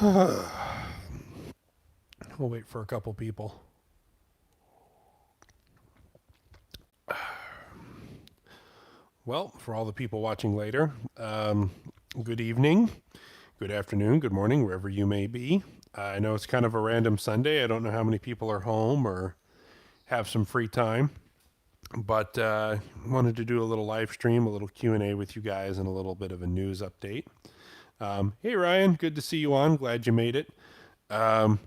We'll wait for a couple people. Well, for all the people watching later, good evening, good afternoon, good morning, wherever you may be. I know it's kind of a random Sunday. I don't know how many people are home or have some free time, but wanted to do a little live stream, a little Q&A with you guys, and a little bit of a news update. Hey, Ryan, good to see you on. Glad you made it. Um,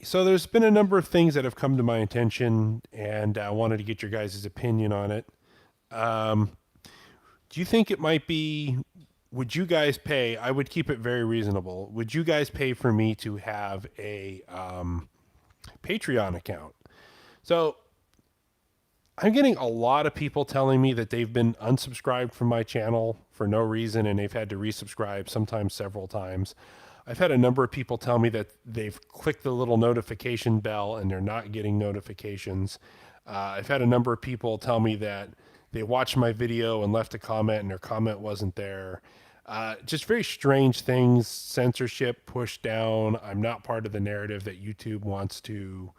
so there's been a number of things that have come to my attention, and I wanted to get your guys' opinion on it. Um, do you think it might be? Would you guys pay? I would keep it very reasonable. Would you guys pay for me to have a Patreon account? So I'm getting a lot of people telling me that they've been unsubscribed from my channel for no reason and they've had to resubscribe, sometimes several times. I've had a number of people tell me that they've clicked the little notification bell and they're not getting notifications. I've had a number of people tell me that they watched my video and left a comment and their comment wasn't there. Just very strange things, censorship, push down. I'm not part of the narrative that YouTube wants to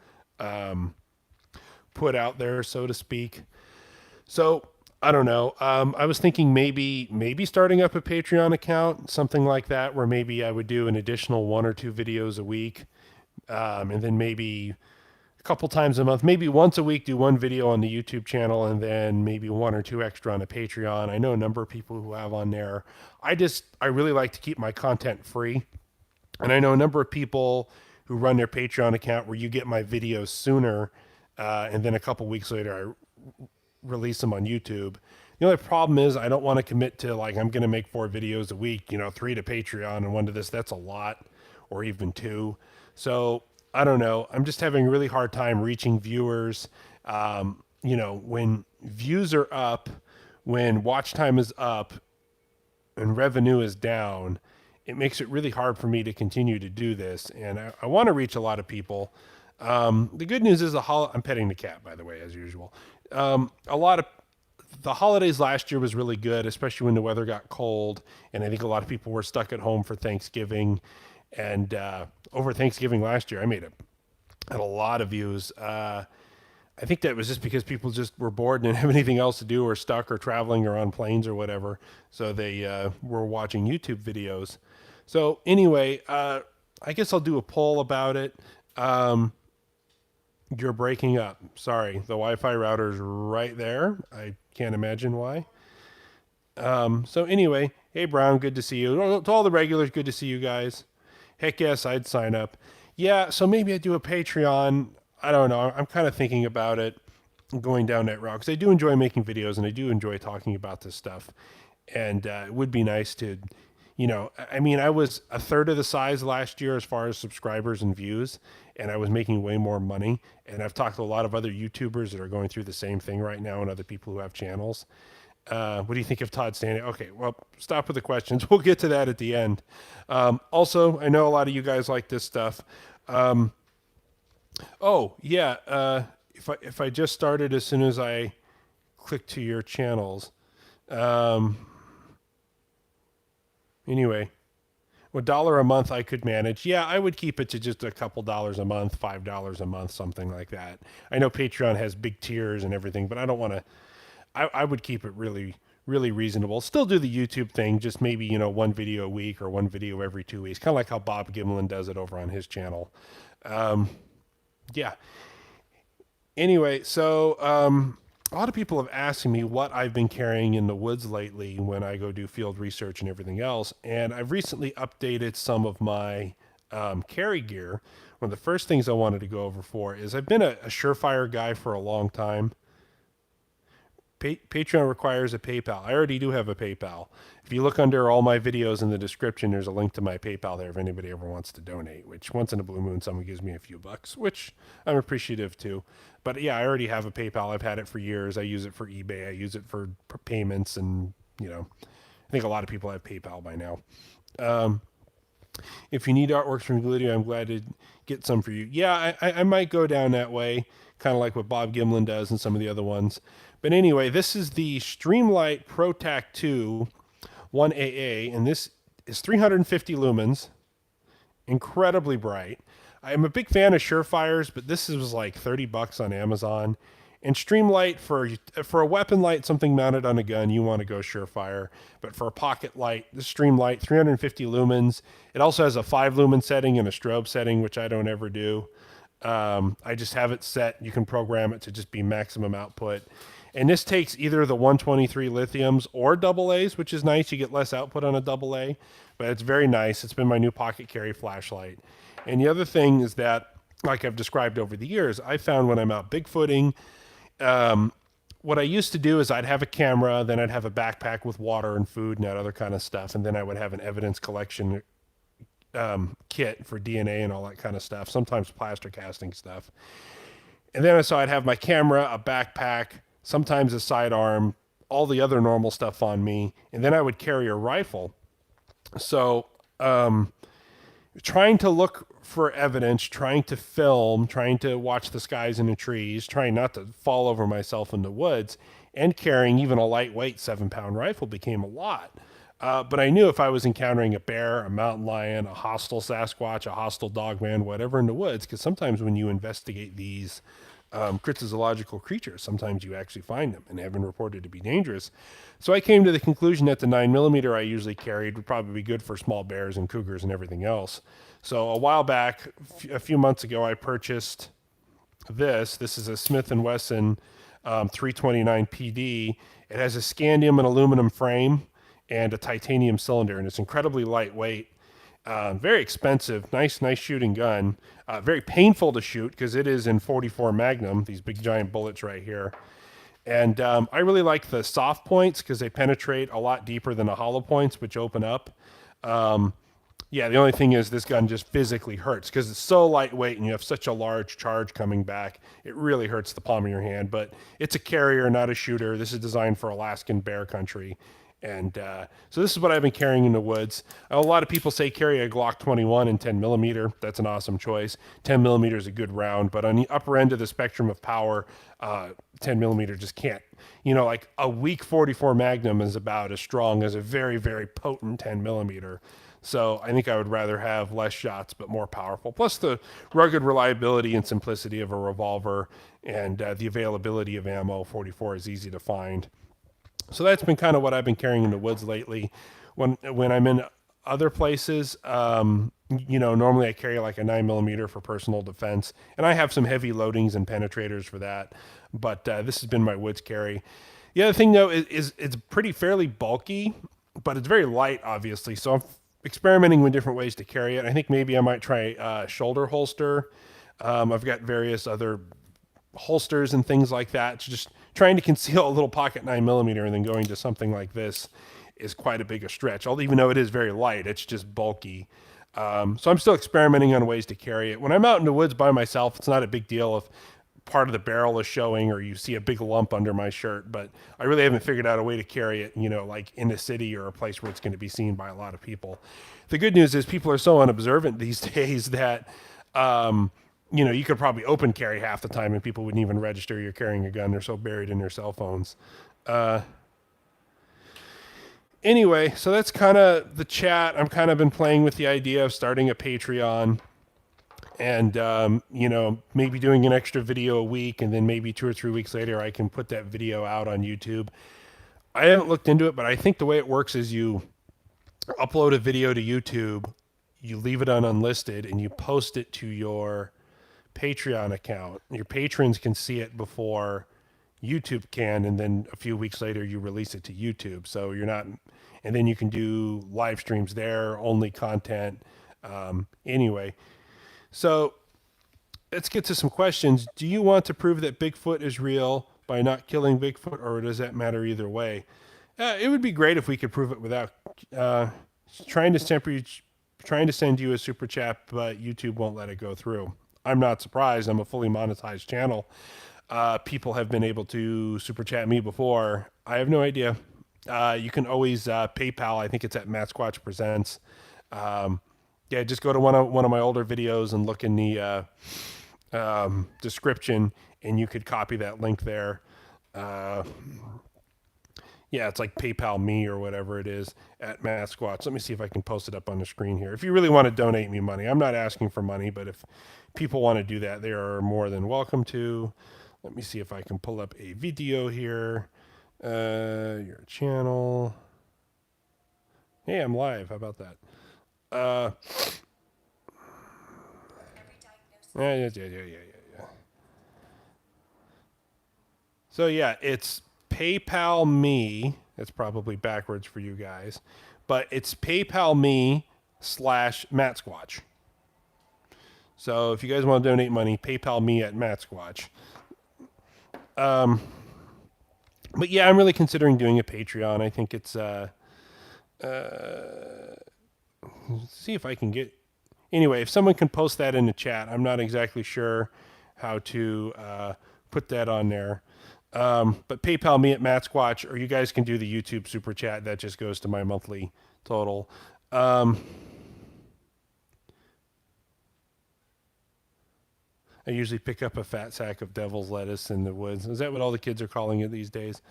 put out there, so to speak. So I don't know. I was thinking maybe starting up a Patreon account, something like that, where maybe I would do an additional one or two videos a week, and then maybe a couple times a month, maybe once a week, do one video on the YouTube channel, and then maybe one or two extra on a Patreon. I know a number of people who have on there. I really like to keep my content free, and I know a number of people who run their Patreon account where you get my videos sooner, and then a couple weeks later I release them on YouTube. The only problem is I don't want to commit to like I'm going to make 4 videos a week, 3 to Patreon and 1 to this. That's a lot, or even 2. So I don't know. I'm just having a really hard time reaching viewers. When views are up, when watch time is up, and revenue is down, it makes it really hard for me to continue to do this. And I want to reach a lot of people. The good news is I'm petting the cat, by the way, as usual. A lot of the holidays last year was really good, especially when the weather got cold, and I think a lot of people were stuck at home for Thanksgiving. And over Thanksgiving last year, had a lot of views. I think that was just because people just were bored and didn't have anything else to do, or stuck, or traveling, or on planes, or whatever. So they were watching YouTube videos. So anyway, I guess I'll do a poll about it. You're breaking up. Sorry, the Wi-Fi router's right there. I can't imagine why. So anyway, hey Brown, good to see you. To all the regulars, good to see you guys. Heck yes, I'd sign up. Yeah, so maybe I do a Patreon. I don't know. I'm kind of thinking about it, going down that route, because I do enjoy making videos and I do enjoy talking about this stuff. And it would be nice to, I was a third of the size last year as far as subscribers and views, and I was making way more money. And I've talked to a lot of other YouTubers that are going through the same thing right now, and other people who have channels. What do you think of Todd Stanley? Okay, well, stop with the questions. We'll get to that at the end. Also, I know a lot of you guys like this stuff. Oh yeah, if I just started as soon as I click to your channels. Um, anyway, $1 a month I could manage. Yeah, I would keep it to just a couple dollars a month, $5 a month, something like that. I know Patreon has big tiers and everything, but I don't want to. I would keep it really, really reasonable. Still do the YouTube thing, just maybe, one video a week or one video every 2 weeks. Kind of like how Bob Gimlin does it over on his channel. Yeah. Anyway, so a lot of people have asked me what I've been carrying in the woods lately when I go do field research and everything else. And I've recently updated some of my carry gear. One of the first things I wanted to go over for is I've been a Surefire guy for a long time. Patreon requires a PayPal. I already do have a PayPal. If you look under all my videos in the description, there's a link to my PayPal there if anybody ever wants to donate, which once in a blue moon, someone gives me a few bucks, which I'm appreciative too. But yeah, I already have a PayPal. I've had it for years. I use it for eBay. I use it for payments. And, I think a lot of people have PayPal by now. If you need artworks from Glidio, I'm glad to get some for you. Yeah, I might go down that way, kind of like what Bob Gimlin does and some of the other ones. But anyway, this is the Streamlight ProTac 2 1AA, and this is 350 lumens, incredibly bright. I'm a big fan of Surefires, but this was like $30 on Amazon. And Streamlight for a weapon light, something mounted on a gun, you want to go Surefire. But for a pocket light, the Streamlight, 350 lumens. It also has a 5 lumen setting and a strobe setting, which I don't ever do. I just have it set. You can program it to just be maximum output. And this takes either the 123 lithiums or AA's, which is nice. You get less output on a AA, but it's very nice. It's been my new pocket carry flashlight. And the other thing is that, like I've described over the years, I found when I'm out bigfooting, what I used to do is I'd have a camera, then I'd have a backpack with water and food and that other kind of stuff, and then I would have an evidence collection kit for DNA and all that kind of stuff, sometimes plaster casting stuff. And then so I'd have my camera, a backpack, sometimes a sidearm, all the other normal stuff on me, and then I would carry a rifle. So trying to look for evidence, trying to film, trying to watch the skies and the trees, trying not to fall over myself in the woods, and carrying even a lightweight 7-pound rifle became a lot. But I knew if I was encountering a bear, a mountain lion, a hostile Sasquatch, a hostile dogman, whatever in the woods, because sometimes when you investigate these cryptozoological creatures, sometimes you actually find them and have been reported to be dangerous. So I came to the conclusion that the 9mm I usually carried would probably be good for small bears and cougars and everything else. So a while back, a few months ago, I purchased this. This is a Smith & Wesson 329 PD. It has a scandium and aluminum frame and a titanium cylinder, and it's incredibly lightweight. Very expensive, nice shooting gun. Very painful to shoot because it is in 44 Magnum, these big giant bullets right here. And I really like the soft points because they penetrate a lot deeper than the hollow points, which open up. Yeah, the only thing is this gun just physically hurts because it's so lightweight and you have such a large charge coming back. It really hurts the palm of your hand, but it's a carrier, not a shooter. This is designed for Alaskan bear country. And so this is what I've been carrying in the woods. A lot of people say carry a Glock 21 and 10mm. That's an awesome choice. 10mm is a good round, but on the upper end of the spectrum of power, 10mm just can't. You know, like a weak 44 Magnum is about as strong as a very, very potent 10mm. So I think I would rather have less shots but more powerful. Plus the rugged reliability and simplicity of a revolver and the availability of ammo. 44 is easy to find. So that's been kind of what I've been carrying in the woods lately. When I'm in other places, you know, normally I carry like a 9mm for personal defense, and I have some heavy loadings and penetrators for that. But this has been my woods carry. The other thing though is it's pretty fairly bulky, but it's very light, obviously. So I'm experimenting with different ways to carry it. I think maybe I might try a shoulder holster. I've got various other holsters and things like that. Just trying to conceal a little pocket 9mm and then going to something like this is quite a big a stretch. Although even though it is very light, it's just bulky. So I'm still experimenting on ways to carry it. When I'm out in the woods by myself, it's not a big deal if part of the barrel is showing or you see a big lump under my shirt, but I really haven't figured out a way to carry it, you know, like in the city or a place where it's going to be seen by a lot of people. The good news is people are so unobservant these days that, you know, you could probably open carry half the time and people wouldn't even register you're carrying a gun. They're so buried in their cell phones. Anyway, so that's kind of the chat. I'm kind of been playing with the idea of starting a Patreon and, you know, maybe doing an extra video a week, and then maybe 2 or 3 weeks later, I can put that video out on YouTube. I haven't looked into it, but I think the way it works is you upload a video to YouTube, you leave it on unlisted, and you post it to your Patreon account. Your patrons can see it before YouTube can, and then a few weeks later you release it to YouTube. So you're not, and then you can do live streams there, only content. Anyway, so let's get to some questions. Do you want to prove that Bigfoot is real by not killing Bigfoot, or does that matter either way? It would be great if we could prove it without trying to send you a super chat, but YouTube won't let it go through. I'm not surprised. I'm a fully monetized channel. People have been able to super chat me before. I have no idea. You can always PayPal. I think it's at Matt Squatch Presents. Yeah, just go to one of my older videos and look in the description, and you could copy that link there. Yeah, it's like PayPal Me or whatever it is at Matt Squatch. Let me see if I can post it up on the screen here. If you really want to donate me money, I'm not asking for money, but if people want to do that, they are more than welcome to. Let me see if I can pull up a video here. Your channel. Hey, I'm live. How about that? Yeah. So yeah, it's PayPal Me. It's probably backwards for you guys, but it's PayPal Me / Matt Squatch. So if you guys want to donate money, PayPal me at Matt Squatch. But yeah, I'm really considering doing a Patreon. I think it's see if I can get. Anyway, if someone can post that in the chat, I'm not exactly sure how to put that on there. But PayPal me at Matt Squatch, or you guys can do the YouTube super chat. That just goes to my monthly total. I usually pick up a fat sack of devil's lettuce in the woods. Is that what all the kids are calling it these days?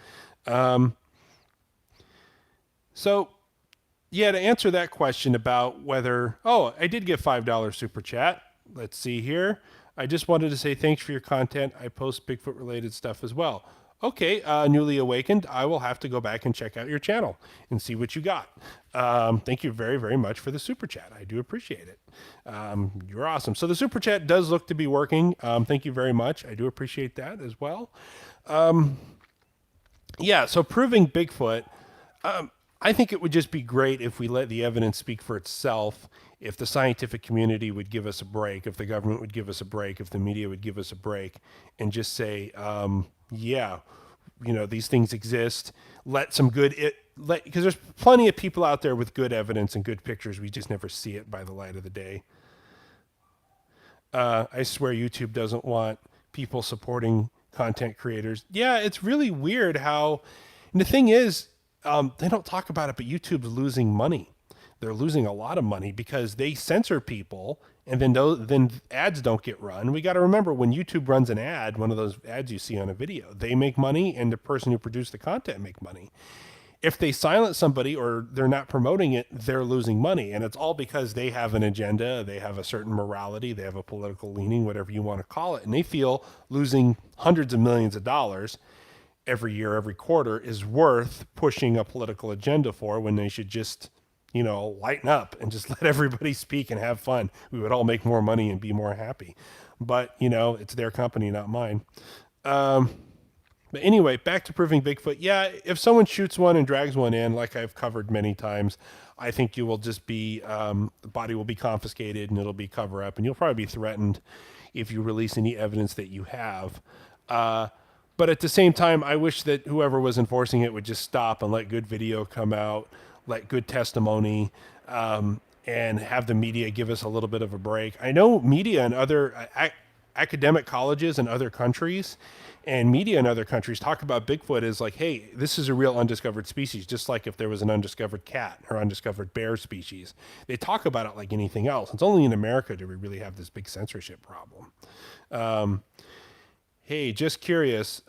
So, yeah, to answer that question about whether, oh, I did get $5 super chat. Let's see here. I just wanted to say thanks for your content. I post Bigfoot related stuff as well. Okay, newly awakened, I will have to go back and check out your channel and see what you got. Thank you very, very much for the super chat. I do appreciate it. You're awesome. So the super chat does look to be working. Thank you very much. I do appreciate that as well. Yeah, so proving Bigfoot, I think it would just be great if we let the evidence speak for itself, if the scientific community would give us a break, if the government would give us a break, if the media would give us a break, and just say, yeah, these things exist. Let some good, because there's plenty of people out there with good evidence and good pictures. We just never see it by the light of the day. I swear YouTube doesn't want people supporting content creators. Yeah, it's really weird how, and the thing is, they don't talk about it, but YouTube's losing money. They're losing a lot of money because they censor people, and then ads don't get run. We got to remember, when YouTube runs an ad, one of those ads you see on a video, they make money, and the person who produced the content make money. If they silence somebody or they're not promoting it, they're losing money, and it's all because they have an agenda, they have a certain morality, they have a political leaning, whatever you want to call it, and they feel losing hundreds of millions of dollars every year, every quarter is worth pushing a political agenda for, when they should just, lighten up and just let everybody speak and have fun. We would all make more money and be more happy. But, it's their company, not mine. But anyway, back to proving Bigfoot. Yeah, if someone shoots one and drags one in, like I've covered many times, I think you will just be, the body will be confiscated and it'll be cover up, and you'll probably be threatened if you release any evidence that you have. But at the same time, I wish that whoever was enforcing it would just stop and let good video come out, let good testimony, and have the media give us a little bit of a break. I know media and other academic colleges in other countries and media in other countries talk about Bigfoot as like, hey, this is a real undiscovered species, just like if there was an undiscovered cat or undiscovered bear species. They talk about it like anything else. It's only in America do we really have this big censorship problem. Hey, just curious.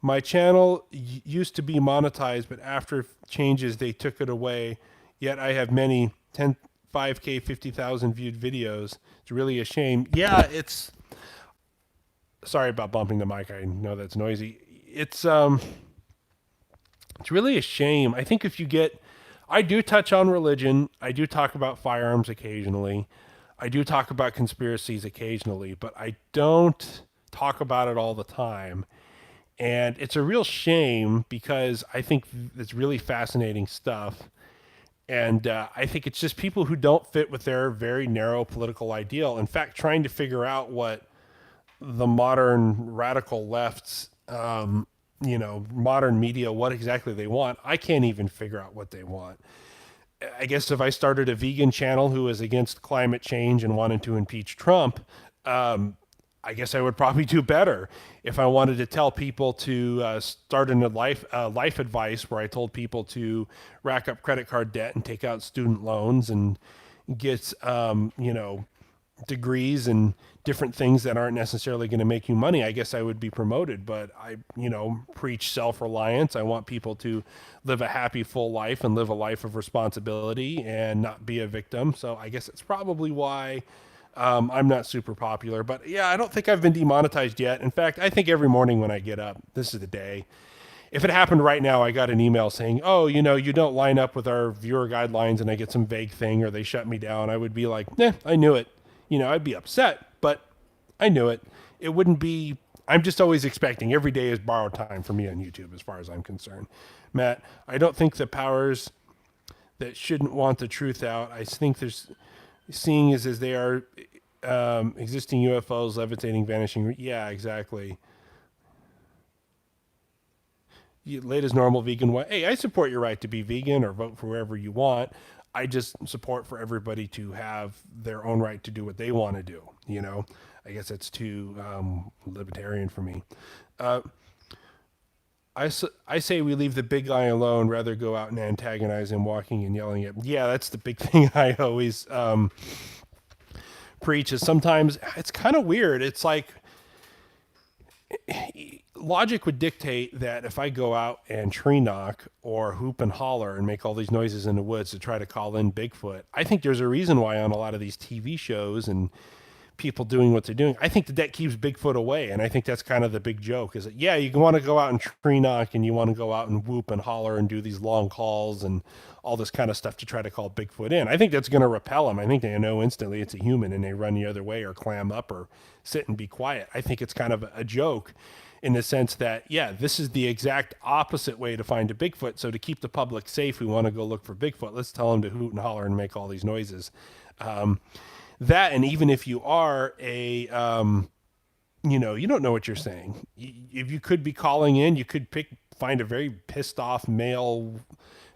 My channel used to be monetized, but after changes, they took it away. Yet I have many 10, 5K, 50,000 viewed videos. It's really a shame. Yeah, it's... Sorry about bumping the mic. I know that's noisy. It's really a shame. I think if you get... I do touch on religion. I do talk about firearms occasionally. I do talk about conspiracies occasionally, but I don't talk about it all the time. And it's a real shame because I think it's really fascinating stuff. And I think it's just people who don't fit with their very narrow political ideal. In fact, trying to figure out what the modern radical left's, modern media, what exactly they want, I can't even figure out what they want. I guess if I started a vegan channel who is against climate change and wanted to impeach Trump, I guess I would probably do better. If I wanted to tell people to start in a life advice where I told people to rack up credit card debt and take out student loans and get, degrees and different things that aren't necessarily going to make you money, I guess I would be promoted. But I, preach self-reliance. I want people to live a happy, full life and live a life of responsibility and not be a victim. So I guess it's probably why I'm not super popular. But yeah, I don't think I've been demonetized yet. In fact, I think every morning when I get up, this is the day. If it happened right now, I got an email saying, "Oh, you don't line up with our viewer guidelines," and I get some vague thing or they shut me down, I would be like, "Nah, I knew it." I'd be upset, but I knew it. It wouldn't be. I'm just always expecting every day is borrowed time for me on YouTube, as far as I'm concerned. Matt, I don't think the powers that shouldn't want the truth out. I think there's seeing as they are existing UFOs levitating, vanishing. Yeah, exactly. You late as normal vegan. Hey, I support your right to be vegan or vote for wherever you want. I just support for everybody to have their own right to do what they want to do. I guess that's too libertarian for me. Uh, I say we leave the big guy alone, rather go out and antagonize him, walking and yelling at him. Yeah, that's the big thing I always preach is sometimes it's kind of weird. It's like logic would dictate that if I go out and tree knock or hoop and holler and make all these noises in the woods to try to call in Bigfoot, I think there's a reason why on a lot of these TV shows and people doing what they're doing, I think that keeps Bigfoot away. And I think that's kind of the big joke is that, yeah, you want to go out and tree knock and you want to go out and whoop and holler and do these long calls and all this kind of stuff to try to call Bigfoot in. I think that's going to repel them. I think they know instantly it's a human and they run the other way or clam up or sit and be quiet. I think it's kind of a joke in the sense that, yeah, this is the exact opposite way to find a Bigfoot. So to keep the public safe, we want to go look for Bigfoot. Let's tell them to hoot and holler and make all these noises. That, and even if you are a, you don't know what you're saying. If you could be calling in, you could find a very pissed off male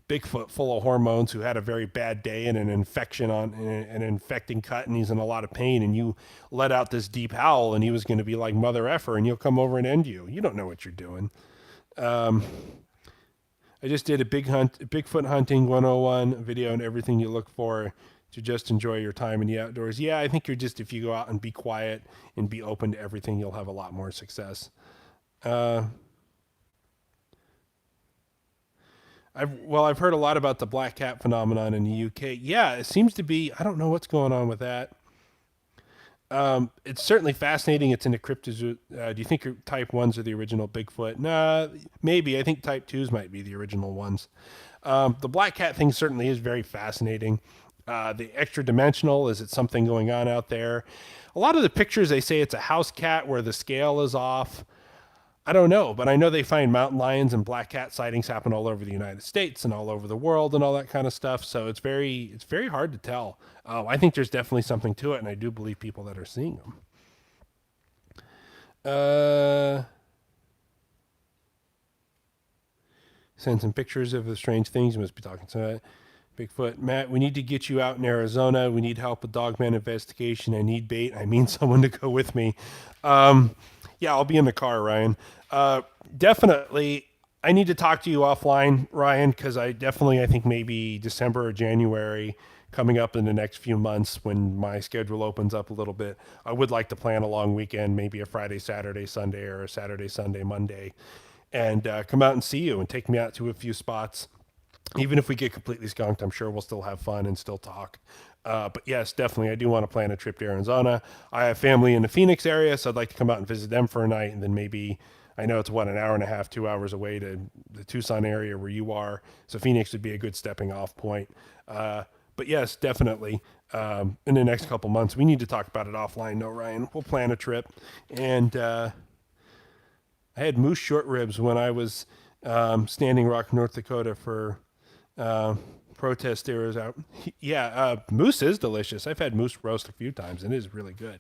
Bigfoot full of hormones who had a very bad day and an infection on an infecting cut, and he's in a lot of pain, and you let out this deep howl and he was going to be like mother effer and you'll come over and end you. You don't know what you're doing. I just did a Bigfoot hunting 101 video and everything you look for to just enjoy your time in the outdoors. Yeah, I think if you go out and be quiet and be open to everything, you'll have a lot more success. I've heard a lot about the black cat phenomenon in the UK. Yeah, it seems to be. I don't know what's going on with that. It's certainly fascinating. It's in the cryptozoology. Do you think type 1s are the original Bigfoot? Nah, maybe. I think type 2s might be the original ones. The black cat thing certainly is very fascinating. The extra dimensional, is it something going on out there? A lot of the pictures, they say it's a house cat where the scale is off. I don't know, but I know they find mountain lions and black cat sightings happen all over the United States and all over the world and all that kind of stuff. So it's very hard to tell. I think there's definitely something to it, and I do believe people that are seeing them. Send some pictures of the strange things. You must be talking to Bigfoot. Matt, we need to get you out in Arizona. We need help with Dogman investigation. I need bait. I mean someone to go with me. Yeah, I'll be in the car, Ryan. Definitely, I need to talk to you offline, Ryan, because I think maybe December or January coming up in the next few months when my schedule opens up a little bit, I would like to plan a long weekend, maybe a Friday, Saturday, Sunday, or a Saturday, Sunday, Monday, and come out and see you and take me out to a few spots. Even if we get completely skunked, I'm sure we'll still have fun and still talk. But yes, definitely, I do want to plan a trip to Arizona. I have family in the Phoenix area, so I'd like to come out and visit them for a night, and then maybe, I know it's an hour and a half, 2 hours away to the Tucson area where you are. So Phoenix would be a good stepping off point. But yes, definitely, in the next couple months, we need to talk about it offline. No, Ryan, we'll plan a trip. And I had moose short ribs when I was Standing Rock, North Dakota for protest steers out. Yeah, moose is delicious. I've had moose roast a few times and it is really good.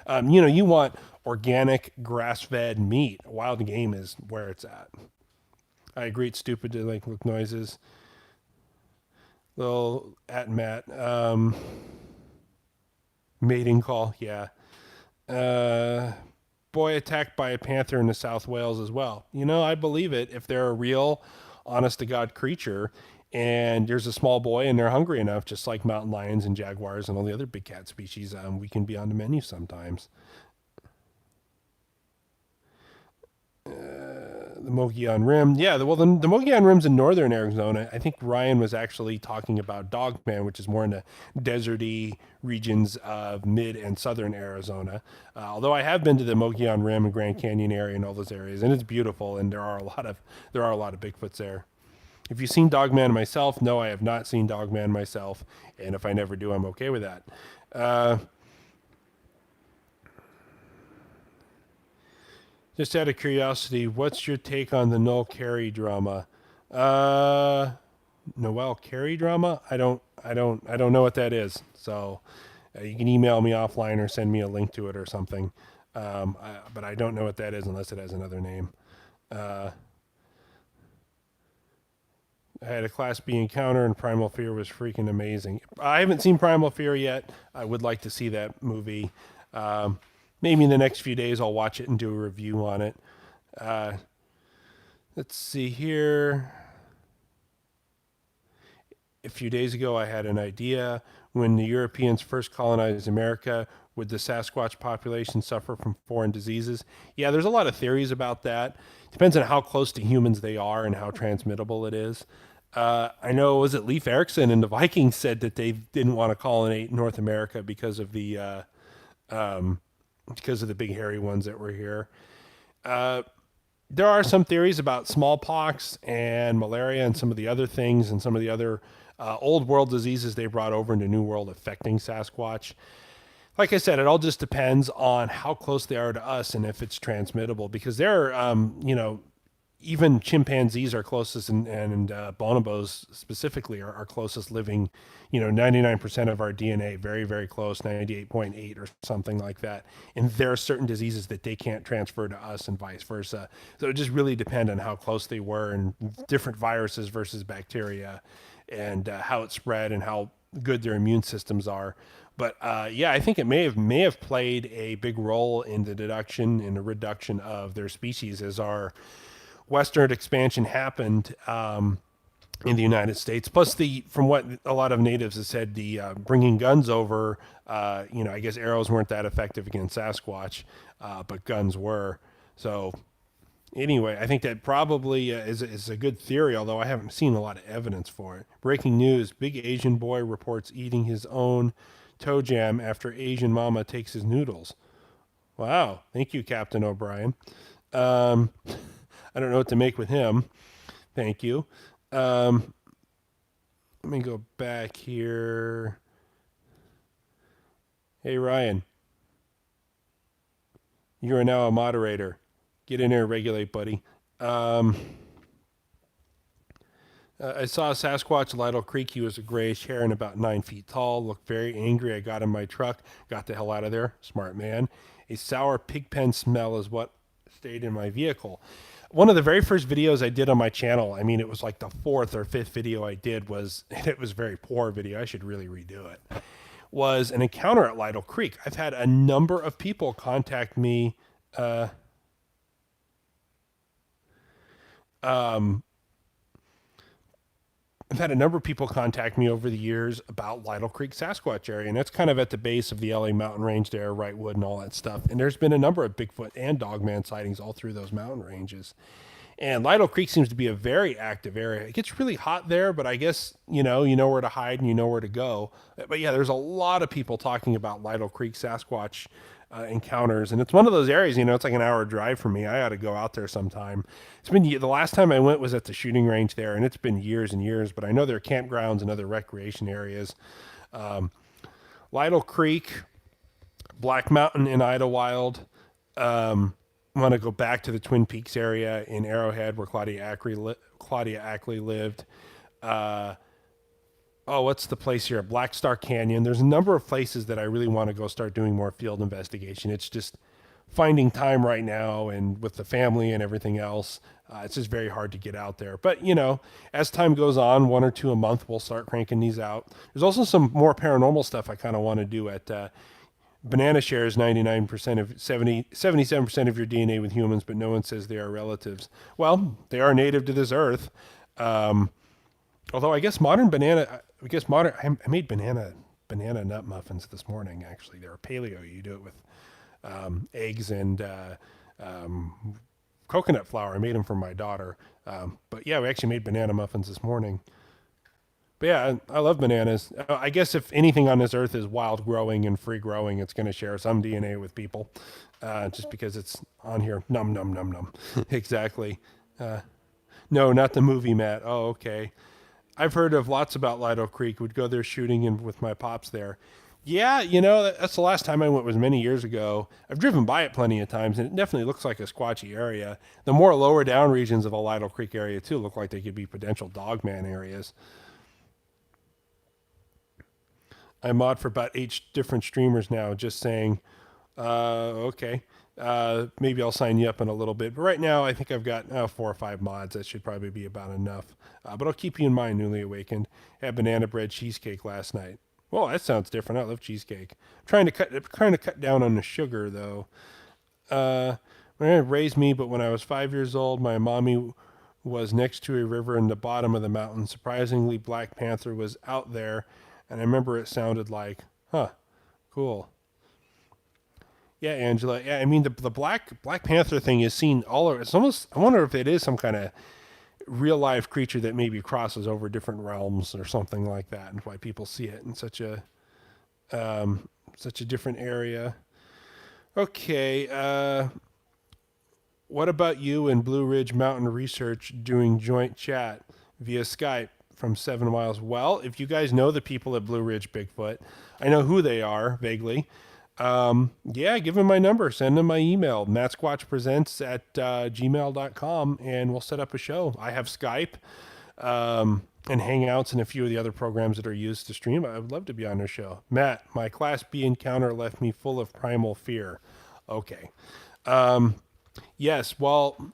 You want organic grass-fed meat. Wild game is where it's at. I agree, it's stupid to look noises. Little at Matt. Mating call, yeah. Boy attacked by a panther in the South Wales as well. I believe it. If they're a real honest to God creature and there's a small boy and they're hungry enough, just like mountain lions and jaguars and all the other big cat species. We can be on the menu sometimes. The Mogollon Rim. Yeah, the Mogollon Rim's in northern Arizona. I think Ryan was actually talking about Dogman, which is more in the deserty regions of mid and southern Arizona. Although I have been to the Mogollon Rim and Grand Canyon area and all those areas, and it's beautiful, and there are a lot of Bigfoots there. If you've seen Dogman myself, no, I have not seen Dogman myself, and if I never do, I'm okay with that. Uh, Just out of curiosity, what's your take on the Noel Carey drama? Uh, Noel Carey drama? I don't know what that is. So you can email me offline or send me a link to it or something. But I don't know what that is unless it has another name. Uh, I had a Class B encounter and Primal Fear was freaking amazing. I haven't seen Primal Fear yet. I would like to see that movie. Um, Maybe in the next few days I'll watch it and do a review on it. Uh, let's see here. A few days ago, I had an idea. When the Europeans first colonized America, would the Sasquatch population suffer from foreign diseases? Yeah, there's a lot of theories about that. Depends on how close to humans they are and how transmittable it is. I know, was it Leif Erikson and the Vikings said that they didn't want to colonize North America because of the big hairy ones that were here. Uh, there are some theories about smallpox and malaria and some of the other things and some of the other old world diseases they brought over into New World affecting Sasquatch. Like I said, it all just depends on how close they are to us and if it's transmittable. Because they're, even chimpanzees are closest, and bonobos specifically are our closest living. 99% of our DNA, very very close, 98.8 or something like that. And there are certain diseases that they can't transfer to us, and vice versa. So it just really depends on how close they were, and different viruses versus bacteria, and how it spread and how good their immune systems are. But yeah, I think it may have played a big role in the deduction and the reduction of their species as our western expansion happened in the United States. Plus, from what a lot of natives have said, the bringing guns over, I guess arrows weren't that effective against Sasquatch, but guns were. So anyway, I think that probably is a good theory, although I haven't seen a lot of evidence for it. Breaking news: Big Asian boy reports eating his own toe jam after Asian mama takes his noodles. Wow, thank you, Captain O'Brien. Um, I don't know what to make with him. Thank you. Um, Let me go back here. Hey, Ryan, you are now a moderator. Get in there and regulate, buddy. Um, I saw a Sasquatch at Lytle Creek. He was a grayish hair and about 9 feet tall. Looked very angry. I got in my truck. Got the hell out of there. Smart man. A sour pig pen smell is what stayed in my vehicle. One of the very first videos I did on my channel, I mean, it was like the fourth or fifth video I did was, and it was a very poor video. I should really redo it. Was an encounter at Lytle Creek. I've had a number of people contact me. Uh, um, I've had a number of people contact me over the years about Lytle Creek Sasquatch area, and that's kind of at the base of the LA mountain range there, Wrightwood and all that stuff. And there's been a number of Bigfoot and Dogman sightings all through those mountain ranges. And Lytle Creek seems to be a very active area. It gets really hot there, but I guess you know where to hide and you know where to go. But yeah, there's a lot of people talking about Lytle Creek Sasquatch encounters, and it's one of those areas. It's like an hour drive from me. I ought to go out there sometime. It's been the last time I went was at the shooting range there, and it's been years and years. But I know there are campgrounds and other recreation areas. Lytle Creek, Black Mountain, and Idlewild. Want to go back to the Twin Peaks area in Arrowhead where Claudia Ackley lived. Uh, oh, what's the place here? Black Star Canyon. There's a number of places that I really want to go start doing more field investigation. It's just finding time right now, and with the family and everything else, it's just very hard to get out there. But as time goes on, one or two a month, we'll start cranking these out. There's also some more paranormal stuff I kind of want to do at Banana shares 99% of 77% of your DNA with humans, but no one says they are relatives. Well, they are native to this earth. Um, Although I guess modern banana, I guess modern, I made banana nut muffins this morning. Actually, they're paleo. You do it with eggs and coconut flour. I made them for my daughter. But yeah, we actually made banana muffins this morning. But yeah, I love bananas. I guess if anything on this earth is wild growing and free growing, it's going to share some DNA with people, just because it's on here. Num num num num. Exactly. No, not the movie, Matt. Oh, okay. I've heard of lots about Lido Creek. Would go there shooting and with my pops there. Yeah, that's the last time I went was many years ago. I've driven by it plenty of times, and it definitely looks like a squatchy area. The more lower down regions of the Lido Creek area too look like they could be potential dogman areas. I mod for about 8 different streamers now. Just saying, okay. Maybe I'll sign you up in a little bit. But right now, I think I've got 4 or 5 mods. That should probably be about enough. But I'll keep you in mind, newly awakened. Had banana bread cheesecake last night. Well, that sounds different. I love cheesecake. Trying to cut down on the sugar though. My aunt raised me, but when I was 5 years old, my mommy was next to a river in the bottom of the mountain. Surprisingly, Black Panther was out there, and I remember it sounded like, huh, cool. Yeah, Angela. Yeah, I mean the Black Panther thing is seen all over. It's almost. I wonder if it is some kind of real life creature that maybe crosses over different realms or something like that, and why people see it in such a different area. Okay. What about you and Blue Ridge Mountain Research doing joint chat via Skype from 7 miles? Well, if you guys know the people at Blue Ridge Bigfoot, I know who they are vaguely. Yeah, give them my number. Send them my email, mattsquatchpresents at gmail.com, and we'll set up a show. I have Skype and Hangouts and a few of the other programs that are used to stream. I would love to be on their show. Matt, my Class B encounter left me full of primal fear. Okay. Yes, well,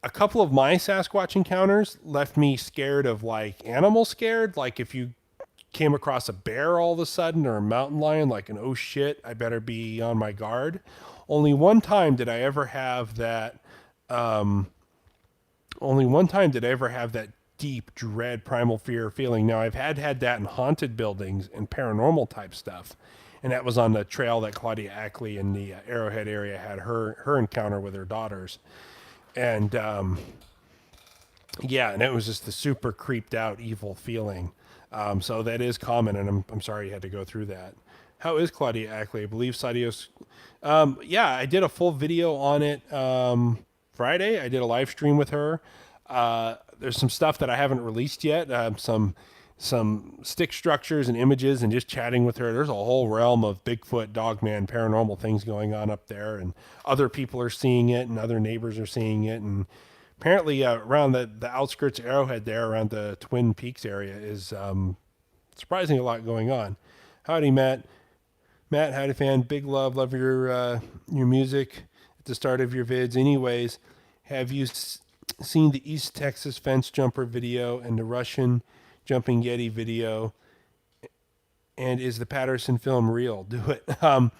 a couple of my Sasquatch encounters left me scared of like animal scared. Like if you came across a bear all of a sudden or a mountain lion, like an oh shit, I better be on my guard. Only one time did I ever have that. Only one time did I ever have that deep dread, primal fear feeling. Now I've had that in haunted buildings and paranormal type stuff, and that was on the trail that Claudia Ackley in the Arrowhead area had her encounter with her daughters, and yeah, and it was just the super creeped out, evil feeling. So that is common, and I'm sorry you had to go through that. How is Claudia Ackley? I believe Sadios. Yeah, I did a full video on it Friday. I did a live stream with her. There's some stuff that I haven't released yet. Some stick structures and images, and just chatting with her. There's a whole realm of Bigfoot, Dogman, paranormal things going on up there, and other people are seeing it, and other neighbors are seeing it, and apparently around the outskirts of Arrowhead there, around the Twin Peaks area, is surprising a lot going on. Howdy, Matt. Matt, howdy, fan. Big love your music at the start of your vids. Anyways, have you seen the East Texas fence jumper video and the Russian jumping Yeti video? And is the Patterson film real? Do it. I'll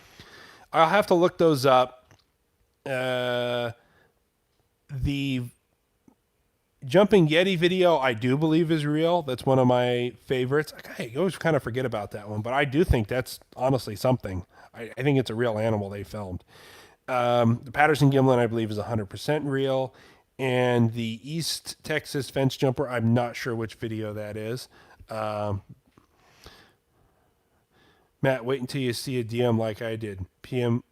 have to look those up. The Jumping Yeti video, I do believe is real. That's one of my favorites. I always kind of forget about that one, but I do think that's honestly something. I think it's a real animal they filmed. The Patterson Gimlin, I believe, is 100% real. And the East Texas fence jumper, I'm not sure which video that is. Matt, wait until you see a DM like I did. PM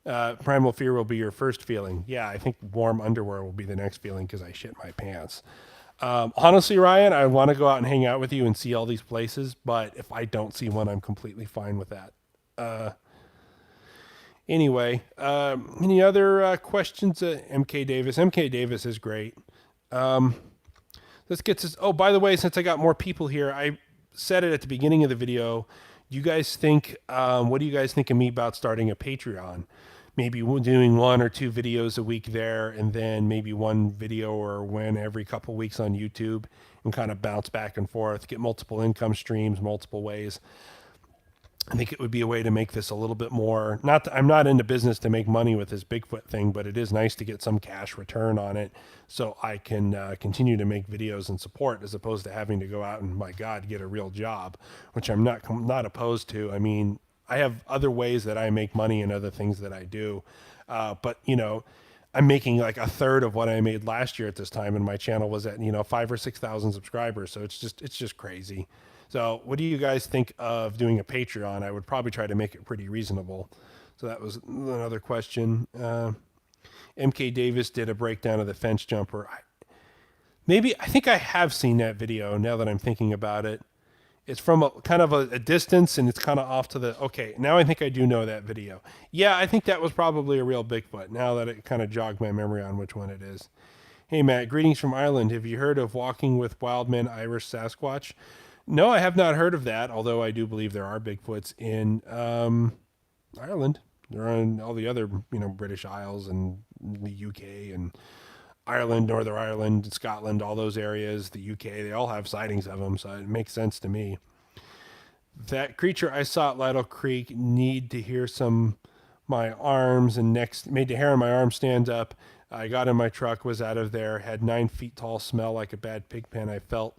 primal fear will be your first feeling. Yeah, I think warm underwear will be the next feeling because I shit my pants. Honestly, Ryan, I want to go out and hang out with you and see all these places, but if I don't see one, I'm completely fine with that. Anyway, any other questions? MK Davis. MK Davis is great. Let's get this. Oh, by the way, since I got more people here, I said it at the beginning of the video. You guys think, what do you guys think of me about starting a Patreon? Maybe doing 1 or 2 videos a week there, and then maybe one video or one every couple weeks on YouTube, and kind of bounce back and forth, get multiple income streams, multiple ways. I think it would be a way to make this a little bit more. Not that I'm not into business to make money with this Bigfoot thing, but it is nice to get some cash return on it, so I can continue to make videos and support, as opposed to having to go out and, my God, get a real job, which I'm not opposed to. I mean, I have other ways that I make money and other things that I do, but I'm making like a third of what I made last year at this time, and my channel was at 5,000 or 6,000 subscribers. So it's just crazy. So what do you guys think of doing a Patreon? I would probably try to make it pretty reasonable. So that was another question. MK Davis did a breakdown of the fence jumper. I think I have seen that video now that I'm thinking about it. It's from a kind of a distance, and it's kind of off to the, okay, now I think I do know that video. Yeah, I think that was probably a real Bigfoot, now that it kind of jogged my memory on which one it is. Hey, Matt, greetings from Ireland. Have you heard of Walking with Wildman Irish Sasquatch? No, I have not heard of that, although I do believe there are Bigfoots in Ireland. They're on all the other, British Isles and the UK and Ireland, Northern Ireland, Scotland, all those areas, the UK, they all have sightings of them, so it makes sense to me. That creature I saw at Lytle Creek need to hear some my arms and next made the hair on my arm stand up. I got in my truck, was out of there, had 9 feet tall smell like a bad pig pen. I felt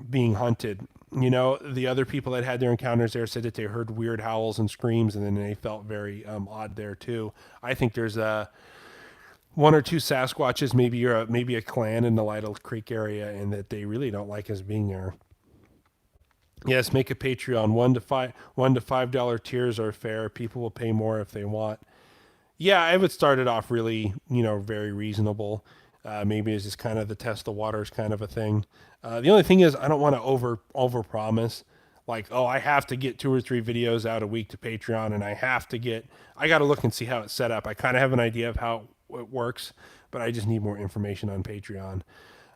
being hunted. The other people that had their encounters there said that they heard weird howls and screams, and then they felt very odd there too. I think there's one or two Sasquatches, maybe a clan in the Lytle Creek area, and that they really don't like us being there. Yes, make a Patreon. $1 to $5 tiers are fair. People will pay more if they want. Yeah, I would start it off really, very reasonable. Maybe it's just kind of the test the waters kind of a thing. The only thing is, I don't want to over promise. Like, oh, I have to get 2 or 3 videos out a week to Patreon, and I got to look and see how it's set up. I kind of have an idea of how it works, but I just need more information on Patreon.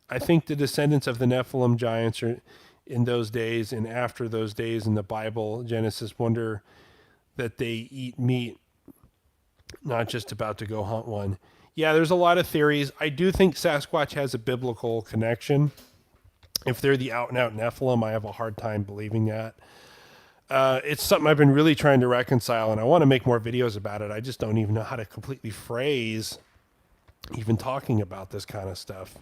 I think the descendants of the Nephilim giants are in those days and after those days in the Bible, Genesis, wonder that they eat meat, not just about to go hunt one. Yeah, there's a lot of theories. I do think Sasquatch has a biblical connection. If they're the out-and-out Nephilim, I have a hard time believing that. It's something I've been really trying to reconcile, and I want to make more videos about it. I just don't even know how to completely phrase even talking about this kind of stuff.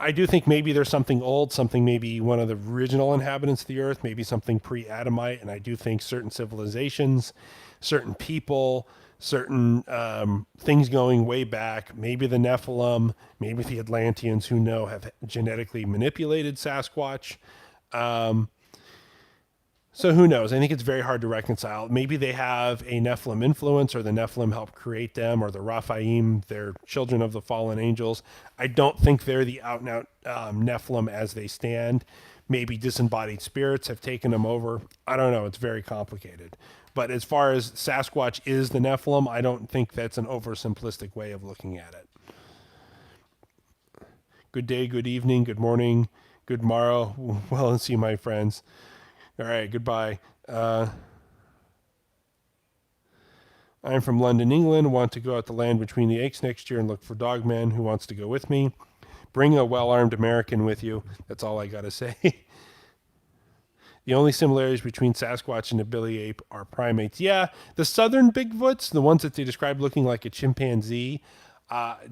I do think maybe there's something old, something maybe one of the original inhabitants of the earth, maybe something pre-Adamite, and I do think certain civilizations, certain people, certain things going way back, maybe the Nephilim, maybe the Atlanteans, who know, have genetically manipulated Sasquatch. So who knows? I think it's very hard to reconcile. Maybe they have a Nephilim influence, or the Nephilim helped create them, or the Raphaim, they're children of the fallen angels. I don't think they're the out-and-out Nephilim as they stand. Maybe disembodied spirits have taken them over. I don't know. It's very complicated. But as far as Sasquatch is the Nephilim, I don't think that's an oversimplistic way of looking at it. Good day, good evening, good morning, good morrow. Well, and see you, my friends. All right, goodbye. I'm from London, England. Want to go out to land between the lakes next year and look for Dogman. Who wants to go with me? Bring a well-armed American with you. That's all I got to say. The only similarities between Sasquatch and the Billy Ape are primates. Yeah, the southern Bigfoots, the ones that they describe looking like a chimpanzee,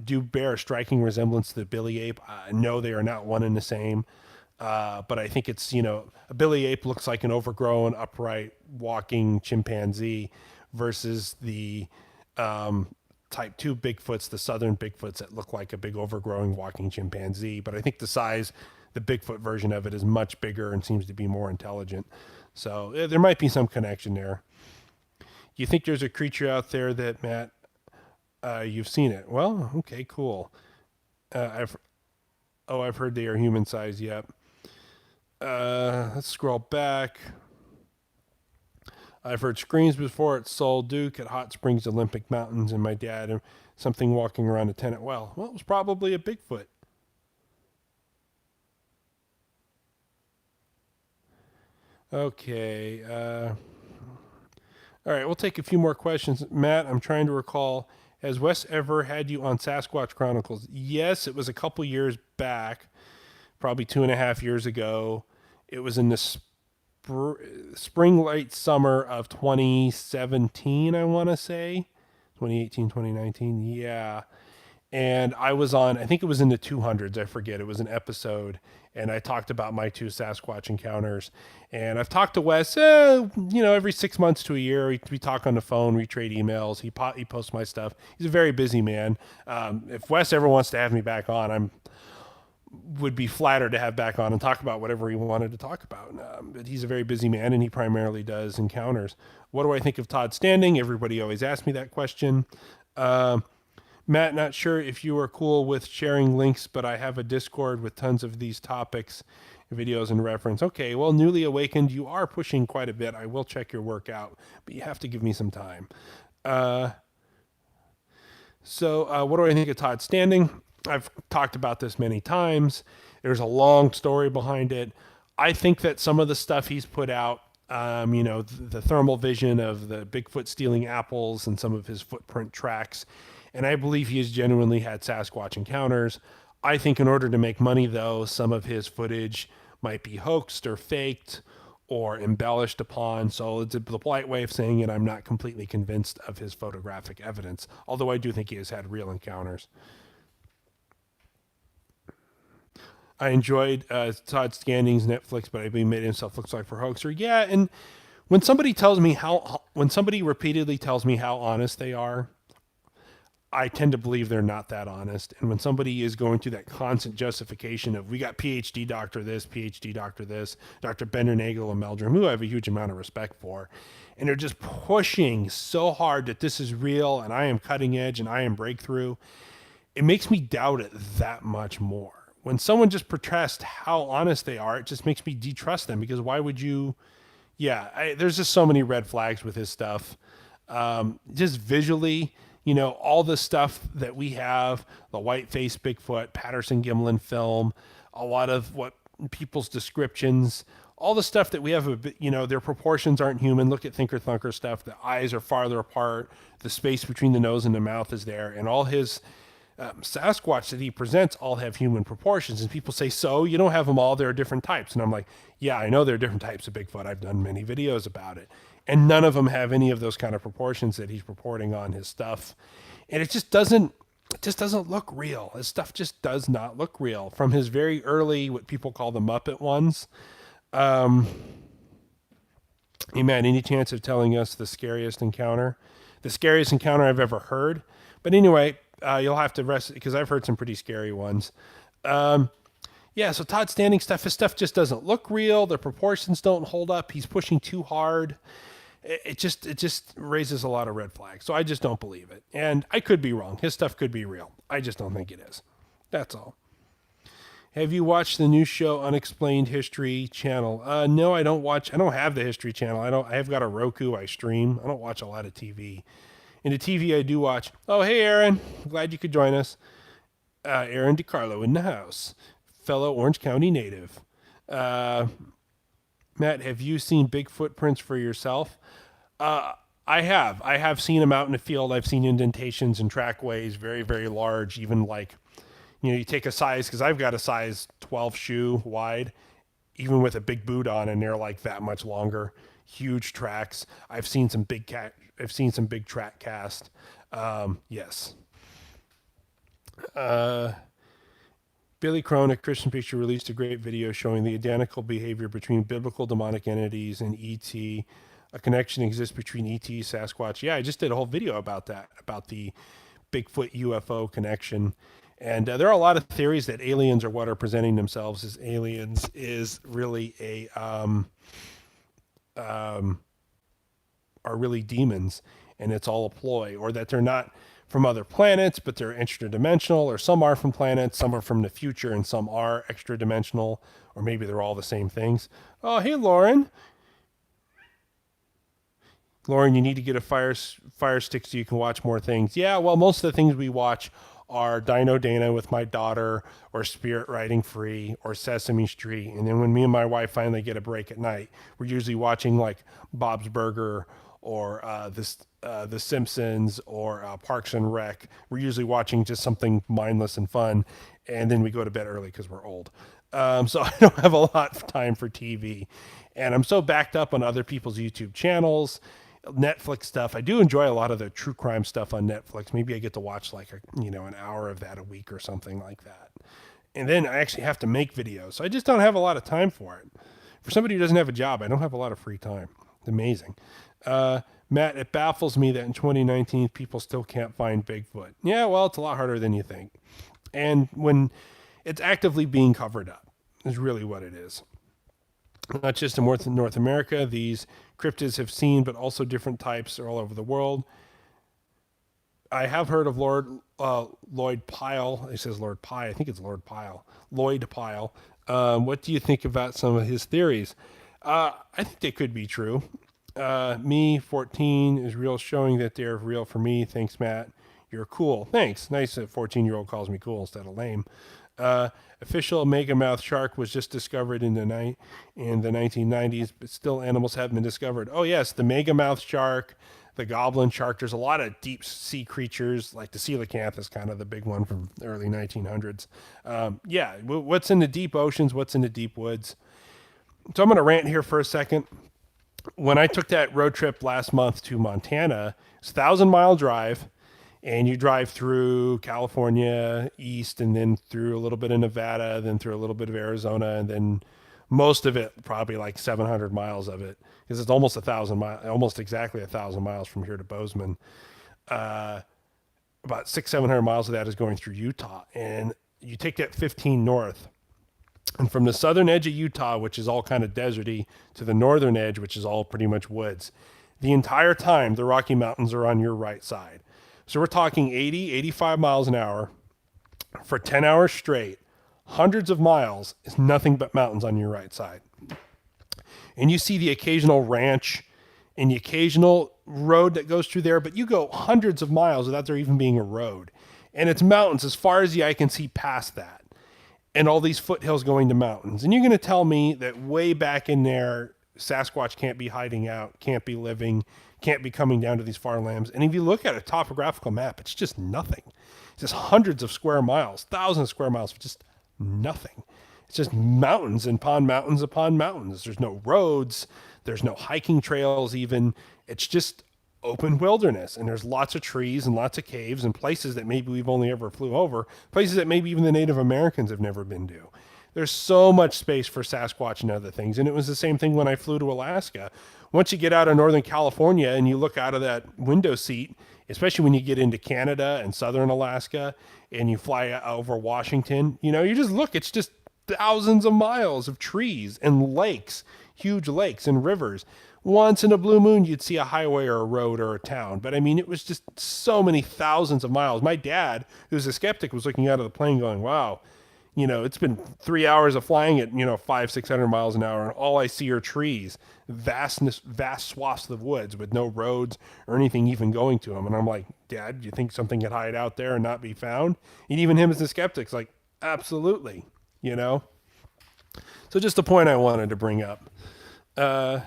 do bear a striking resemblance to the Billy Ape. No, they are not one and the same. But I think it's, a Billy Ape looks like an overgrown, upright, walking chimpanzee versus the type 2 Bigfoots, the southern Bigfoots, that look like a big overgrown walking chimpanzee. But I think the Bigfoot version of it is much bigger and seems to be more intelligent. So there might be some connection there. You think there's a creature out there that, Matt, you've seen it? Well, okay, cool. I've heard they are human size. Yep. Let's scroll back. I've heard screams before at Sol Duke, at Hot Springs Olympic Mountains, and my dad, and something walking around a tenant well. Well, it was probably a Bigfoot. Okay. All right, we'll take a few more questions. Matt, I'm trying to recall, has Wes ever had you on Sasquatch Chronicles? Yes, it was a couple years back, probably 2.5 years ago. It was in the spring, late summer of 2017, I want to say. 2018, 2019. Yeah. And I was on, I think it was in the 200s, I forget. It was an episode, and I talked about my two Sasquatch encounters. And I've talked to Wes, every 6 months to a year. We talk on the phone, we trade emails. He posts my stuff. He's a very busy man. If Wes ever wants to have me back on, would be flattered to have back on and talk about whatever he wanted to talk about. But he's a very busy man, and he primarily does encounters. What do I think of Todd Standing? Everybody always asks me that question. Matt, not sure if you are cool with sharing links, but I have a Discord with tons of these topics, videos, and reference. Okay, well, Newly Awakened, you are pushing quite a bit. I will check your work out, but you have to give me some time. So what do I think of Todd Standing? I've talked about this many times. There's a long story behind it. I think that some of the stuff he's put out, the thermal vision of the Bigfoot stealing apples and some of his footprint tracks, and I believe he has genuinely had Sasquatch encounters. I think in order to make money, though, some of his footage might be hoaxed or faked or embellished upon. So it's the polite way of saying it. I'm not completely convinced of his photographic evidence, although I do think he has had real encounters. I enjoyed Todd Standing's Netflix, but I believe he made himself look like for hoaxer. Yeah, and when somebody repeatedly tells me how honest they are, I tend to believe they're not that honest. And when somebody is going through that constant justification of, we got PhD doctor this, Dr. Bender Nagel and Meldrum, who I have a huge amount of respect for, and they're just pushing so hard that this is real and I am cutting edge and I am breakthrough, it makes me doubt it that much more. When someone just protests how honest they are, it just makes me distrust them, because why would you? Yeah, there's just so many red flags with his stuff. Just visually, all the stuff that we have, the white-faced Bigfoot, Patterson Gimlin film, a lot of what people's descriptions, all the stuff that we have, their proportions aren't human. Look at Thinker Thunker stuff. The eyes are farther apart. The space between the nose and the mouth is there. And all his Sasquatch that he presents all have human proportions. And people say, so you don't have them all. There are different types. And I'm like, yeah, I know there are different types of Bigfoot. I've done many videos about it. And none of them have any of those kind of proportions that he's reporting on his stuff. And it just doesn't look real. His stuff just does not look real. From his very early, what people call the Muppet ones. Hey, Matt, any chance of telling us the scariest encounter? The scariest encounter I've ever heard. But anyway, you'll have to rest, because I've heard some pretty scary ones. Yeah, so Todd Standing stuff, his stuff just doesn't look real. The proportions don't hold up. He's pushing too hard. It just raises a lot of red flags. So I just don't believe it. And I could be wrong. His stuff could be real. I just don't think it is. That's all. Have you watched the new show Unexplained History Channel? No, I don't watch. I don't have the History Channel. I have got a Roku. I stream. I don't watch a lot of TV. In the TV, I do watch. Oh, hey, Aaron. Glad you could join us. Aaron DiCarlo in the house. Fellow Orange County native. Matt, have you seen big footprints for yourself? I have. I have seen them out in the field. I've seen indentations and trackways, very, very large, even like, you take a size, because I've got a size 12 shoe wide, even with a big boot on, and they're like that much longer. Huge tracks. I've seen some big track cast. Yes. Billy Crone at Christian Picture released a great video showing the identical behavior between biblical demonic entities and ET. A connection exists between ET, Sasquatch. Yeah, I just did a whole video about that, about the Bigfoot UFO connection. And there are a lot of theories that aliens, or what are presenting themselves as aliens, is really are really demons, and it's all a ploy, or that they're not from other planets, but they're extra-dimensional, or some are from planets, some are from the future, and some are extra-dimensional, or maybe they're all the same things. Oh, hey, Lauren. Lauren, you need to get a fire stick so you can watch more things. Yeah, well, most of the things we watch are Dino Dana with my daughter, or Spirit Riding Free, or Sesame Street. And then when me and my wife finally get a break at night, we're usually watching like Bob's Burger, or The Simpsons, or Parks and Rec. We're usually watching just something mindless and fun, and then we go to bed early because we're old. So I don't have a lot of time for TV. And I'm so backed up on other people's YouTube channels, Netflix stuff. I do enjoy a lot of the true crime stuff on Netflix. Maybe I get to watch like an hour of that a week or something like that. And then I actually have to make videos. So I just don't have a lot of time for it. For somebody who doesn't have a job, I don't have a lot of free time. It's amazing. Matt, it baffles me that in 2019 people still can't find Bigfoot. Yeah, well, it's a lot harder than you think. And when it's actively being covered up, is really what it is. Not just in North America, these cryptids have seen, but also different types are all over the world. I have heard of Lloyd Pyle. It says Lord Pye. I think it's Lord Pyle. Lloyd Pyle. What do you think about some of his theories? I think they could be true. Me 14 is real, showing that they're real for me. Thanks, Matt. You're cool. Thanks. Nice that 14-year-old calls me cool instead of lame. Official megamouth shark was just discovered in the 1990s, but still animals haven't been discovered. Oh yes, the megamouth shark, the goblin shark. There's a lot of deep sea creatures, like the coelacanth is kind of the big one from the early 1900s. Yeah, what's in the deep oceans? What's in the deep woods? So I'm going to rant here for a second. When I took that road trip last month to Montana, it's a 1,000-mile drive, and you drive through California east, and then through a little bit of Nevada, then through a little bit of Arizona, and then most of it, probably like 700 miles of it, because it's almost 1,000 miles, almost exactly 1,000 miles from here to Bozeman. About 700 miles of that is going through Utah, and you take that 15 north. And from the southern edge of Utah, which is all kind of deserty, to the northern edge, which is all pretty much woods, the entire time the Rocky Mountains are on your right side. So we're talking 80, 85 miles an hour for 10 hours straight. Hundreds of miles is nothing but mountains on your right side. And you see the occasional ranch and the occasional road that goes through there, but you go hundreds of miles without there even being a road. And it's mountains as far as the eye can see past that. And all these foothills going to mountains. And you're going to tell me that way back in there, Sasquatch can't be hiding out, can't be living, can't be coming down to these farmlands. And if you look at a topographical map, it's just nothing. It's just hundreds of square miles, thousands of square miles, just nothing. It's just mountains and upon mountains upon mountains. There's no roads. There's no hiking trails even. It's just open wilderness, and there's lots of trees and lots of caves and places that maybe we've only ever flew over, places that maybe even the Native Americans have never been to. There's so much space for Sasquatch and other things. And it was the same thing when I flew to Alaska. Once you get out of Northern California and you look out of that window seat, especially when you get into Canada and Southern Alaska and you fly over Washington, you just look, it's just thousands of miles of trees and lakes, huge lakes and rivers. Once in a blue moon, you'd see a highway or a road or a town. But I mean, it was just so many thousands of miles. My dad, who's a skeptic, was looking out of the plane going, wow, it's been 3 hours of flying at, 600 miles an hour. And all I see are trees, vast swaths of woods with no roads or anything even going to them. And I'm like, Dad, do you think something could hide out there and not be found? And even him as a skeptic's like, absolutely, So just a point I wanted to bring up. Do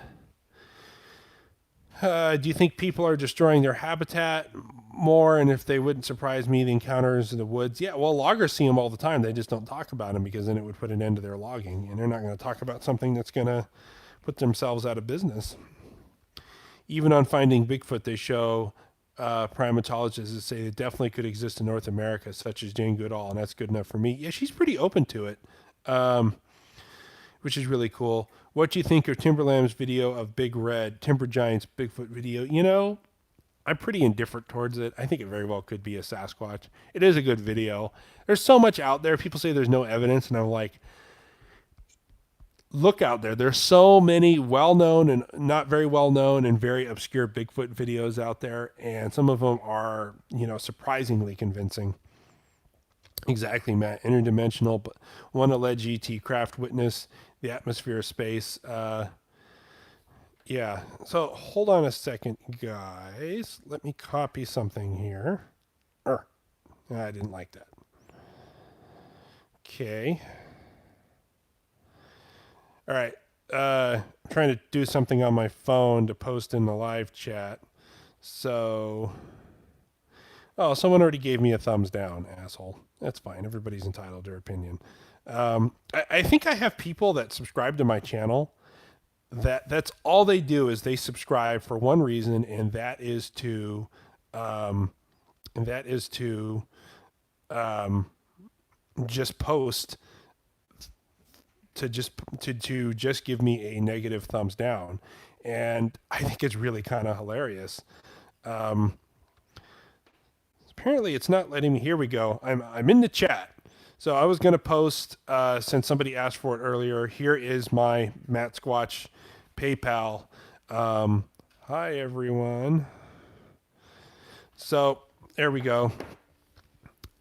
you think people are destroying their habitat more? And if they wouldn't surprise me, the encounters in the woods. Yeah, well, loggers see them all the time. They just don't talk about them because then it would put an end to their logging. And they're not going to talk about something that's going to put themselves out of business. Even on Finding Bigfoot, they show primatologists that say it definitely could exist in North America, such as Jane Goodall, and that's good enough for me. Yeah, she's pretty open to it, which is really cool. What do you think of Timberland's video of Big Red, Timber Giant's Bigfoot video? I'm pretty indifferent towards it. I think it very well could be a Sasquatch. It is a good video. There's so much out there. People say there's no evidence, and I'm like, look out there. There's so many well-known and not very well-known and very obscure Bigfoot videos out there, and some of them are, surprisingly convincing. Exactly, Matt. Interdimensional, but one alleged ET craft witness the atmosphere of space. Yeah. So hold on a second, guys. Let me copy something here. I didn't like that. Okay. All right. I'm trying to do something on my phone to post in the live chat. So, someone already gave me a thumbs down, asshole. That's fine. Everybody's entitled to their opinion. I think I have people that subscribe to my channel that's all they do is they subscribe for one reason, and that is to um, and that is to just post to just give me a negative thumbs down, and I think it's really kind of hilarious. Apparently, it's not letting me. Here we go. I'm in the chat. So I was going to post since somebody asked for it earlier. Here is my Matt Squatch PayPal. Hi everyone. So there we go.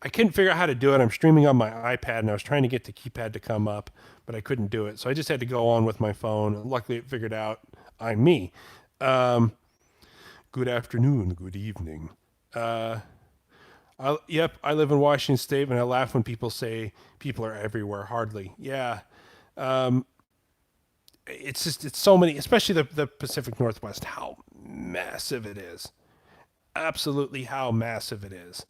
I couldn't figure out how to do it. I'm streaming on my iPad, and I was trying to get the keypad to come up, but I couldn't do it. So I just had to go on with my phone. Luckily, it figured out I'm me. Good afternoon. Good evening. Yep, I live in Washington State, and I laugh when people say people are everywhere. Hardly. Yeah. It's so many, especially the Pacific Northwest, how massive it is. Absolutely how massive it is.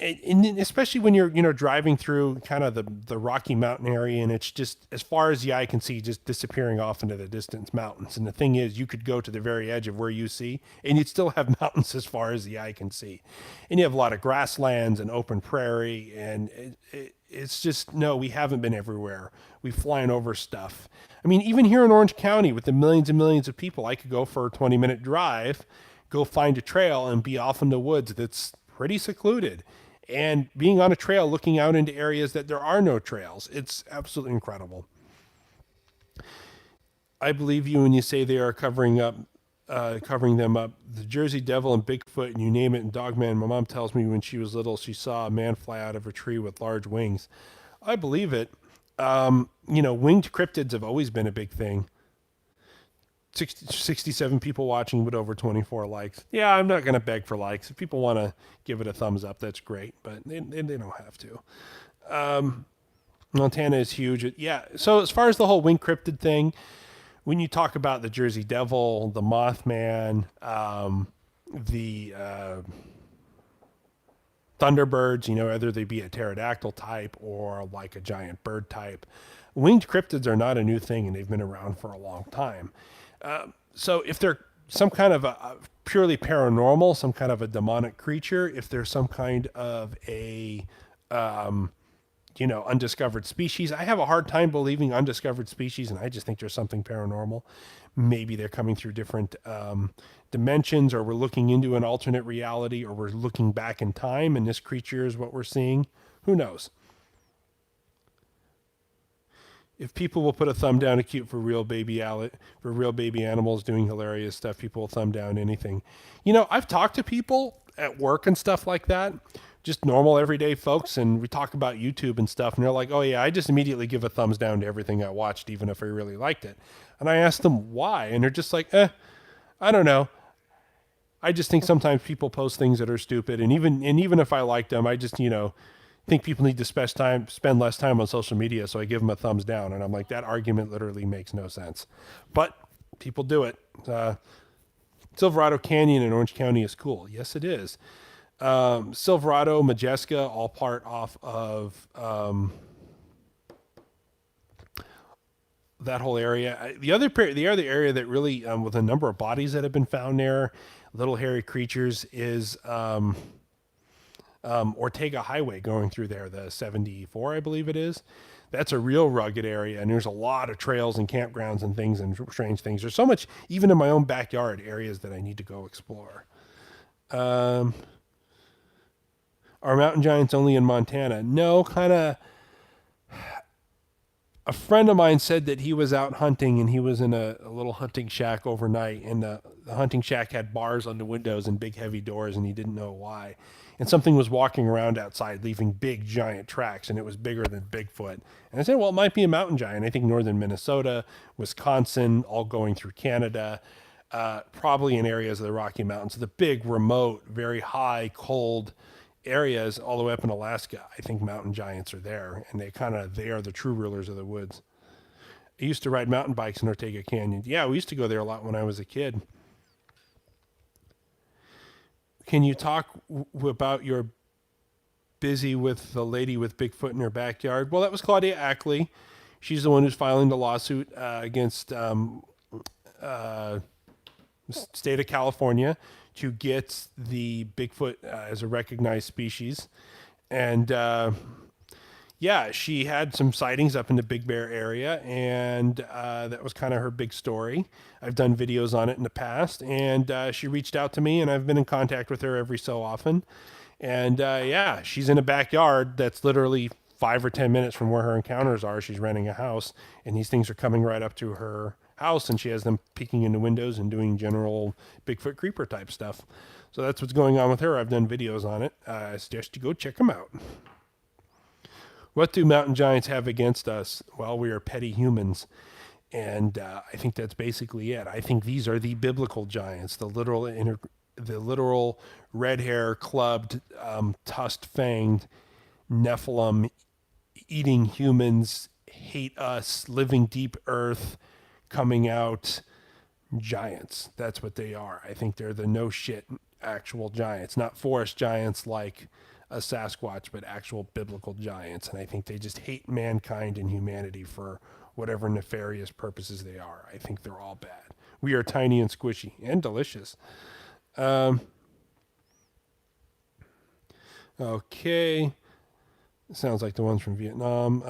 And especially when you're driving through kind of the Rocky Mountain area, and it's just as far as the eye can see, just disappearing off into the distance mountains. And the thing is, you could go to the very edge of where you see, and you'd still have mountains as far as the eye can see. And you have a lot of grasslands and open prairie, and it's just no, we haven't been everywhere. We've flying over stuff. I mean, even here in Orange County, with the millions and millions of people, I could go for a 20-minute drive, go find a trail, and be off in the woods that's pretty secluded. And being on a trail looking out into areas that there are no trails, it's absolutely incredible. I believe you when you say they are covering them up. The Jersey Devil and Bigfoot and you name it, and Dogman. My mom tells me when she was little she saw a man fly out of a tree with large wings. I believe it. Winged cryptids have always been a big thing. 67 people watching, but over 24 likes. Yeah, I'm not going to beg for likes. If people want to give it a thumbs up, that's great, but they don't have to. Montana is huge. Yeah, so as far as the whole winged cryptid thing, when you talk about the Jersey Devil, the Mothman, the Thunderbirds, whether they be a pterodactyl type or like a giant bird type, winged cryptids are not a new thing, and they've been around for a long time. So if they're some kind of a purely paranormal, some kind of a demonic creature, if there's some kind of a, undiscovered species, I have a hard time believing undiscovered species, and I just think there's something paranormal. Maybe they're coming through different dimensions, or we're looking into an alternate reality, or we're looking back in time, and this creature is what we're seeing. Who knows? If people will put a thumb down acute for real baby animals doing hilarious stuff, people will thumb down anything. I've talked to people at work and stuff like that, just normal everyday folks, and we talk about YouTube and stuff, and they're like, oh yeah, I just immediately give a thumbs down to everything I watched, even if I really liked it. And I asked them why, and they're just like, I don't know. I just think sometimes people post things that are stupid, and even if I like them, I just think people need to spend less time on social media, so I give them a thumbs down. And I'm like, that argument literally makes no sense. But people do it. Silverado Canyon in Orange County is cool. Yes, it is. Silverado, Majeska, all part off of that whole area. The other area that really, with a number of bodies that have been found there, little hairy creatures, is Ortega Highway going through there, the 74, I believe it is. That's a real rugged area, and there's a lot of trails and campgrounds and things and strange things. There's so much, even in my own backyard, areas that I need to go explore. Are mountain giants only in Montana? No, kind of. A friend of mine said that he was out hunting, and he was in a little hunting shack overnight, and the hunting shack had bars on the windows and big heavy doors, and he didn't know why. And something was walking around outside, leaving big giant tracks, and it was bigger than Bigfoot. And I said, well, it might be a mountain giant. I think northern Minnesota, Wisconsin, all going through Canada, probably in areas of the Rocky Mountains, the big, remote, very high, cold areas all the way up in Alaska. I think mountain giants are there, and they are the true rulers of the woods. I used to ride mountain bikes in Ortega Canyon. Yeah, we used to go there a lot when I was a kid. Can you talk about your busy with the lady with Bigfoot in her backyard. Well, that was Claudia Ackley. She's the one who's filing the lawsuit against uh, state of California to get the Bigfoot as a recognized species. And yeah, she had some sightings up in the Big Bear area, and that was kind of her big story. I've done videos on it in the past, and she reached out to me, and I've been in contact with her every so often. And yeah, she's in a backyard that's literally 5 or 10 minutes from where her encounters are. She's renting a house, and these things are coming right up to her house, and she has them peeking into windows and doing general Bigfoot creeper type stuff. So that's what's going on with her. I've done videos on it. I suggest you go check them out. What do mountain giants have against us? Well, we are petty humans. And I think that's basically it. I think these are the biblical giants, the literal red hair, clubbed, tusked fanged Nephilim eating humans, hate us, living deep earth, coming out giants. That's what they are. I think they're the no shit actual giants, not forest giants like a Sasquatch, but actual biblical giants. And I think they just hate mankind and humanity for whatever nefarious purposes they are. I think they're all bad. We are tiny and squishy and delicious. Okay. Sounds like the ones from Vietnam.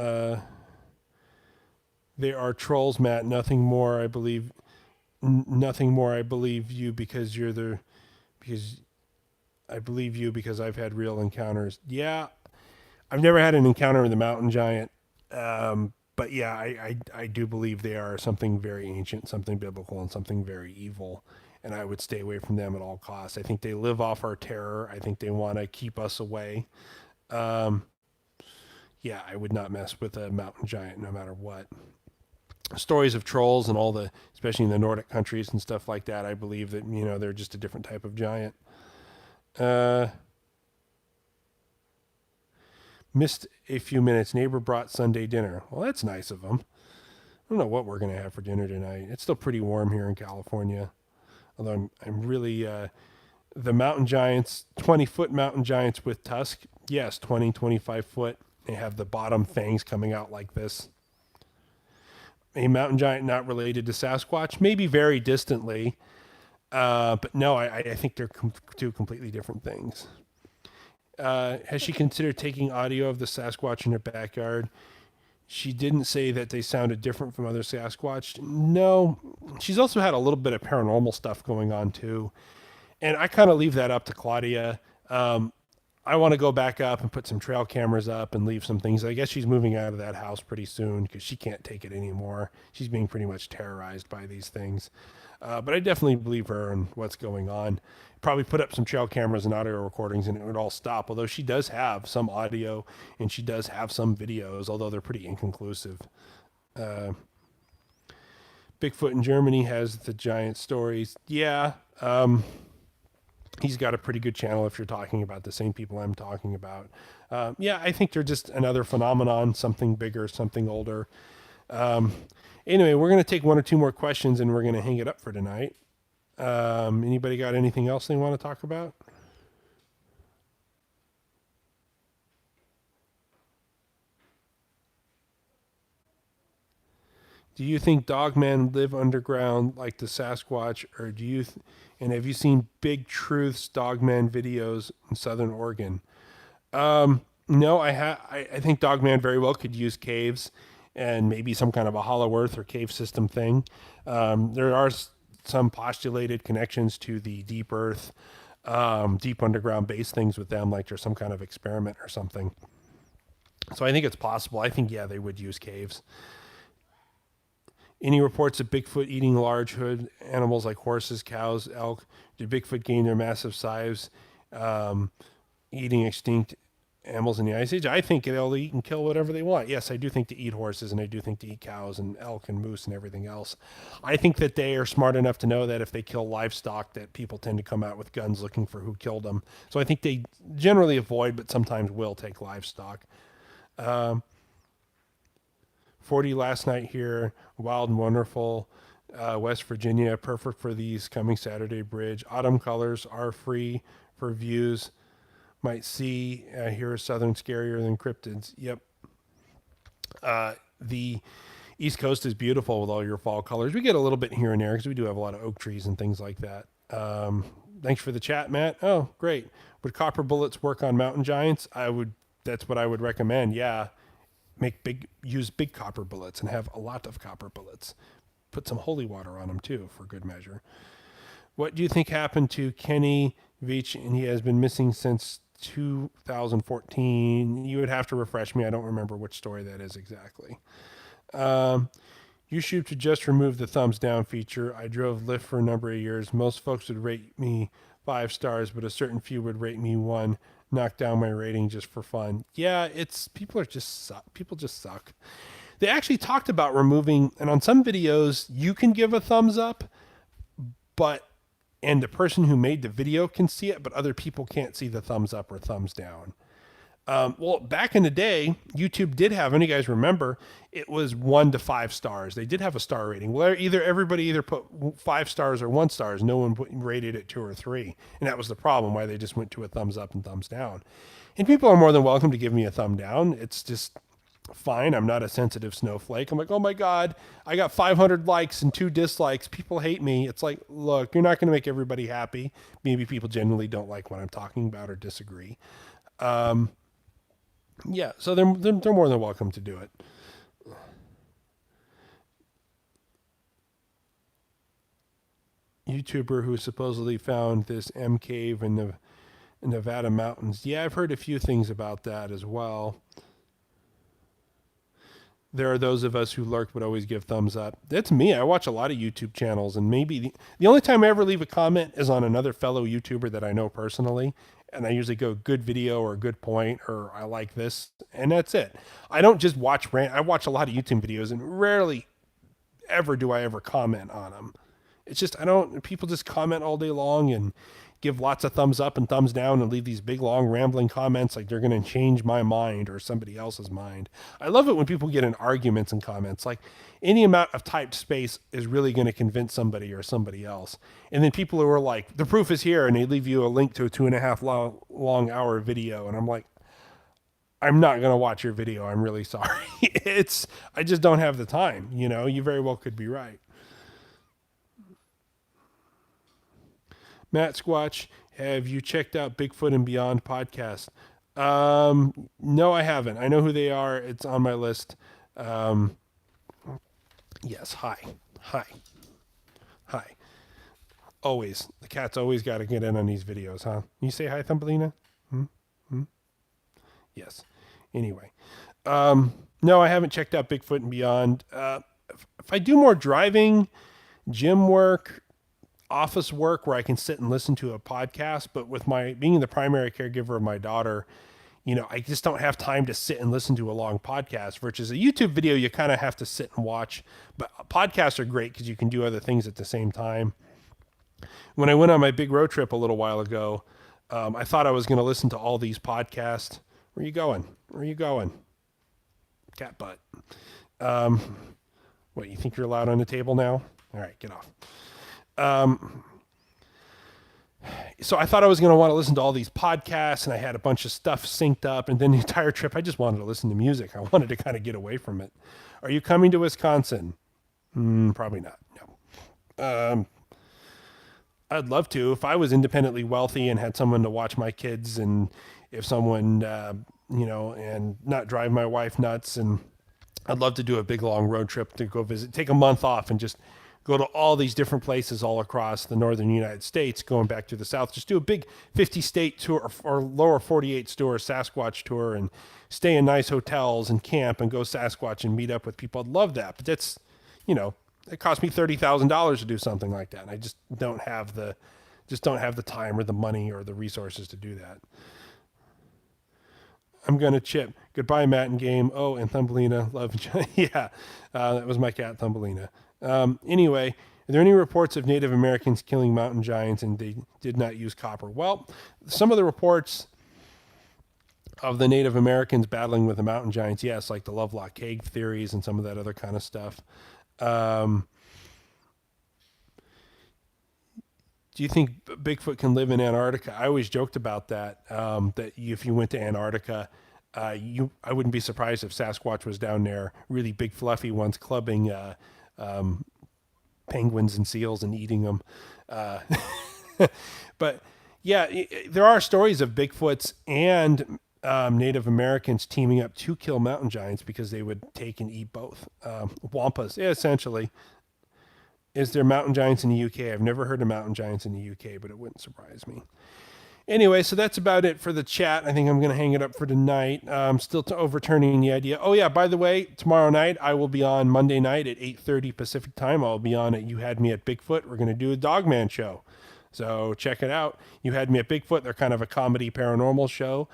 They are trolls, Matt. Nothing more, I believe. Nothing more, I believe you because you're the. Because I believe you because I've had real encounters. Yeah, I've never had an encounter with a mountain giant. But yeah, I do believe they are something very ancient, something biblical, and something very evil. And I would stay away from them at all costs. I think they live off our terror. I think they want to keep us away. Yeah, I would not mess with a mountain giant no matter what. Stories of trolls and all the, especially in the Nordic countries and stuff like that, I believe that, they're just a different type of giant. Missed a few minutes. Neighbor brought Sunday dinner. Well, that's nice of them. I don't know what we're going to have for dinner tonight. It's still pretty warm here in California. Although I'm really, the mountain giants, 20-foot mountain giants with tusk. Yes, 20, 25 foot. They have the bottom fangs coming out like this. A mountain giant not related to Sasquatch, maybe very distantly. But no, I think they're two completely different things. Has she considered taking audio of the Sasquatch in her backyard? She didn't say that they sounded different from other Sasquatch. No, she's also had a little bit of paranormal stuff going on too. And I kind of leave that up to Claudia. I want to go back up and put some trail cameras up and leave some things. I guess she's moving out of that house pretty soon because she can't take it anymore. She's being pretty much terrorized by these things. But I definitely believe her and what's going on. Probably put up some trail cameras and audio recordings and it would all stop. Although she does have some audio and she does have some videos, although they're pretty inconclusive. Bigfoot in Germany has the giant stories. Yeah. He's got a pretty good channel if you're talking about the same people I'm talking about. Yeah, I think they're just another phenomenon, something bigger, something older. Anyway, we're going to take one or two more questions and we're going to hang it up for tonight. Anybody got anything else they want to talk about? Do you think dogmen live underground like the Sasquatch, or do you? And have you seen Big Truth's dogman videos in Southern Oregon? No, I think dogman very well could use caves and maybe some kind of a hollow earth or cave system thing. There are some postulated connections to the deep earth, deep underground base things with them, like there's some kind of experiment or something. So I think it's possible. I think, yeah, they would use caves. Any reports of Bigfoot eating large hood animals like horses, cows, elk? Did Bigfoot gain their massive size eating extinct animals in the Ice Age? I think they'll eat and kill whatever they want. Yes, I do think to eat horses, and I do think to eat cows and elk and moose and everything else. I think that they are smart enough to know that if they kill livestock, that people tend to come out with guns looking for who killed them. So I think they generally avoid, but sometimes will take livestock. 40 last night here, wild and wonderful. West Virginia, perfect for these coming Saturday bridge. Autumn colors are free for views. might see here are southern scarier than cryptids. Yep. The East Coast is beautiful with all your fall colors. We get a little bit here and there because we do have a lot of oak trees and things like that. Thanks for the chat, Matt. Oh, great. Would copper bullets work on mountain giants? I would. That's what I would recommend. Yeah, use big copper bullets and have a lot of copper bullets. Put some holy water on them too, for good measure. What do you think happened to Kenny Veach? And he has been missing since 2014. You would have to refresh me. I don't remember which story that is exactly. YouTube should just remove the thumbs down feature. I drove Lyft for a number of years. Most folks would rate me 5 stars, but a certain few would rate me 1. Knock down my rating just for fun. Yeah, people just suck. They actually talked about removing, and on some videos you can give a thumbs up, and the person who made the video can see it, but other people can't see the thumbs up or thumbs down. Well, back in the day, YouTube did have, and you guys remember, it was 1 to 5 stars. They did have a star rating. Well, everybody either put 5 stars or 1 stars. No one rated it 2 or 3. And that was the problem, why they just went to a thumbs up and thumbs down. And people are more than welcome to give me a thumb down. It's just fine. I'm not a sensitive snowflake. I'm like, oh my God, I got 500 likes and 2 dislikes. People hate me. It's like, look, you're not going to make everybody happy. Maybe people generally don't like what I'm talking about or disagree. Yeah, so they're more than welcome to do it. YouTuber who supposedly found this M cave in the Nevada mountains. Yeah, I've heard a few things about that as well. There are those of us who lurk but always give thumbs up. That's me. I watch a lot of YouTube channels, and maybe the only time I ever leave a comment is on another fellow YouTuber that I know personally. And I usually go good video or good point or I like this, and that's it. I don't just watch I watch a lot of YouTube videos, and rarely ever do I ever comment on them. It's just people just comment all day long and give lots of thumbs up and thumbs down and leave these big long rambling comments like they're going to change my mind or somebody else's mind. I love it when people get in arguments and comments. Like any amount of typed space is really going to convince somebody or somebody else. And then people who are like, the proof is here, and they leave you a link to a 2.5 long hour video. And I'm like, I'm not going to watch your video. I'm really sorry. I just don't have the time. You very well could be right. Matt Squatch, have you checked out Bigfoot and Beyond podcast? No, I haven't. I know who they are. It's on my list. Yes. Hi. Always. The cat's always got to get in on these videos, huh? You say hi, Thumbelina? Yes. Anyway. No, I haven't checked out Bigfoot and Beyond. If I do more driving, gym work, office work where I can sit and listen to a podcast, but with being the primary caregiver of my daughter, I just don't have time to sit and listen to a long podcast, versus a YouTube video, you kind of have to sit and watch. But podcasts are great because you can do other things at the same time. When I went on my big road trip a little while ago, I thought I was going to listen to all these podcasts. Where are you going? Cat butt. What, you think you're allowed on the table now? All right, get off. So I thought I was going to want to listen to all these podcasts, and I had a bunch of stuff synced up, and then the entire trip, I just wanted to listen to music. I wanted to kind of get away from it. Are you coming to Wisconsin? Probably not. No. I'd love to. If I was independently wealthy and had someone to watch my kids, and if someone, and not drive my wife nuts, and I'd love to do a big long road trip to go visit, take a month off and just go to all these different places all across the northern United States, going back to the south. Just do a big 50-state tour or lower 48 tour, Sasquatch tour, and stay in nice hotels and camp and go Sasquatch and meet up with people. I'd love that. But that's, it cost me $30,000 to do something like that. And I just don't have the time or the money or the resources to do that. I'm going to chip. Goodbye, Matt and Game. Oh, and Thumbelina. Love. Yeah, that was my cat, Thumbelina. Anyway, are there any reports of Native Americans killing mountain giants and they did not use copper? Well, some of the reports of the Native Americans battling with the mountain giants, yes, like the Lovelock Cave theories and some of that other kind of stuff. Do you think Bigfoot can live in Antarctica? I always joked about that. If you went to Antarctica, I wouldn't be surprised if Sasquatch was down there, really big, fluffy ones, clubbing penguins and seals and eating them. Uh, but yeah, there are stories of Bigfoots and Native Americans teaming up to kill mountain giants because they would take and eat both. Wampas, yeah, essentially. Is there mountain giants in the UK? I've never heard of mountain giants in the UK, but it wouldn't surprise me. Anyway, so that's about it for the chat. I think I'm going to hang it up for tonight. Still overturning the idea. Oh yeah, by the way, tomorrow night I will be on Monday night at 8:30 Pacific time. I'll be on at You Had Me at Bigfoot. We're going to do a Dogman show. So check it out. You Had Me at Bigfoot. They're kind of a comedy paranormal show.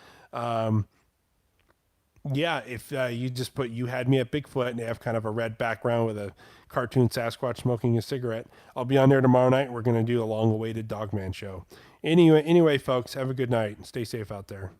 Yeah, if you just put You Had Me at Bigfoot and they have kind of a red background with a cartoon Sasquatch smoking a cigarette, I'll be on there tomorrow night. We're going to do a long awaited Dogman show. Anyway, folks, have a good night and stay safe out there.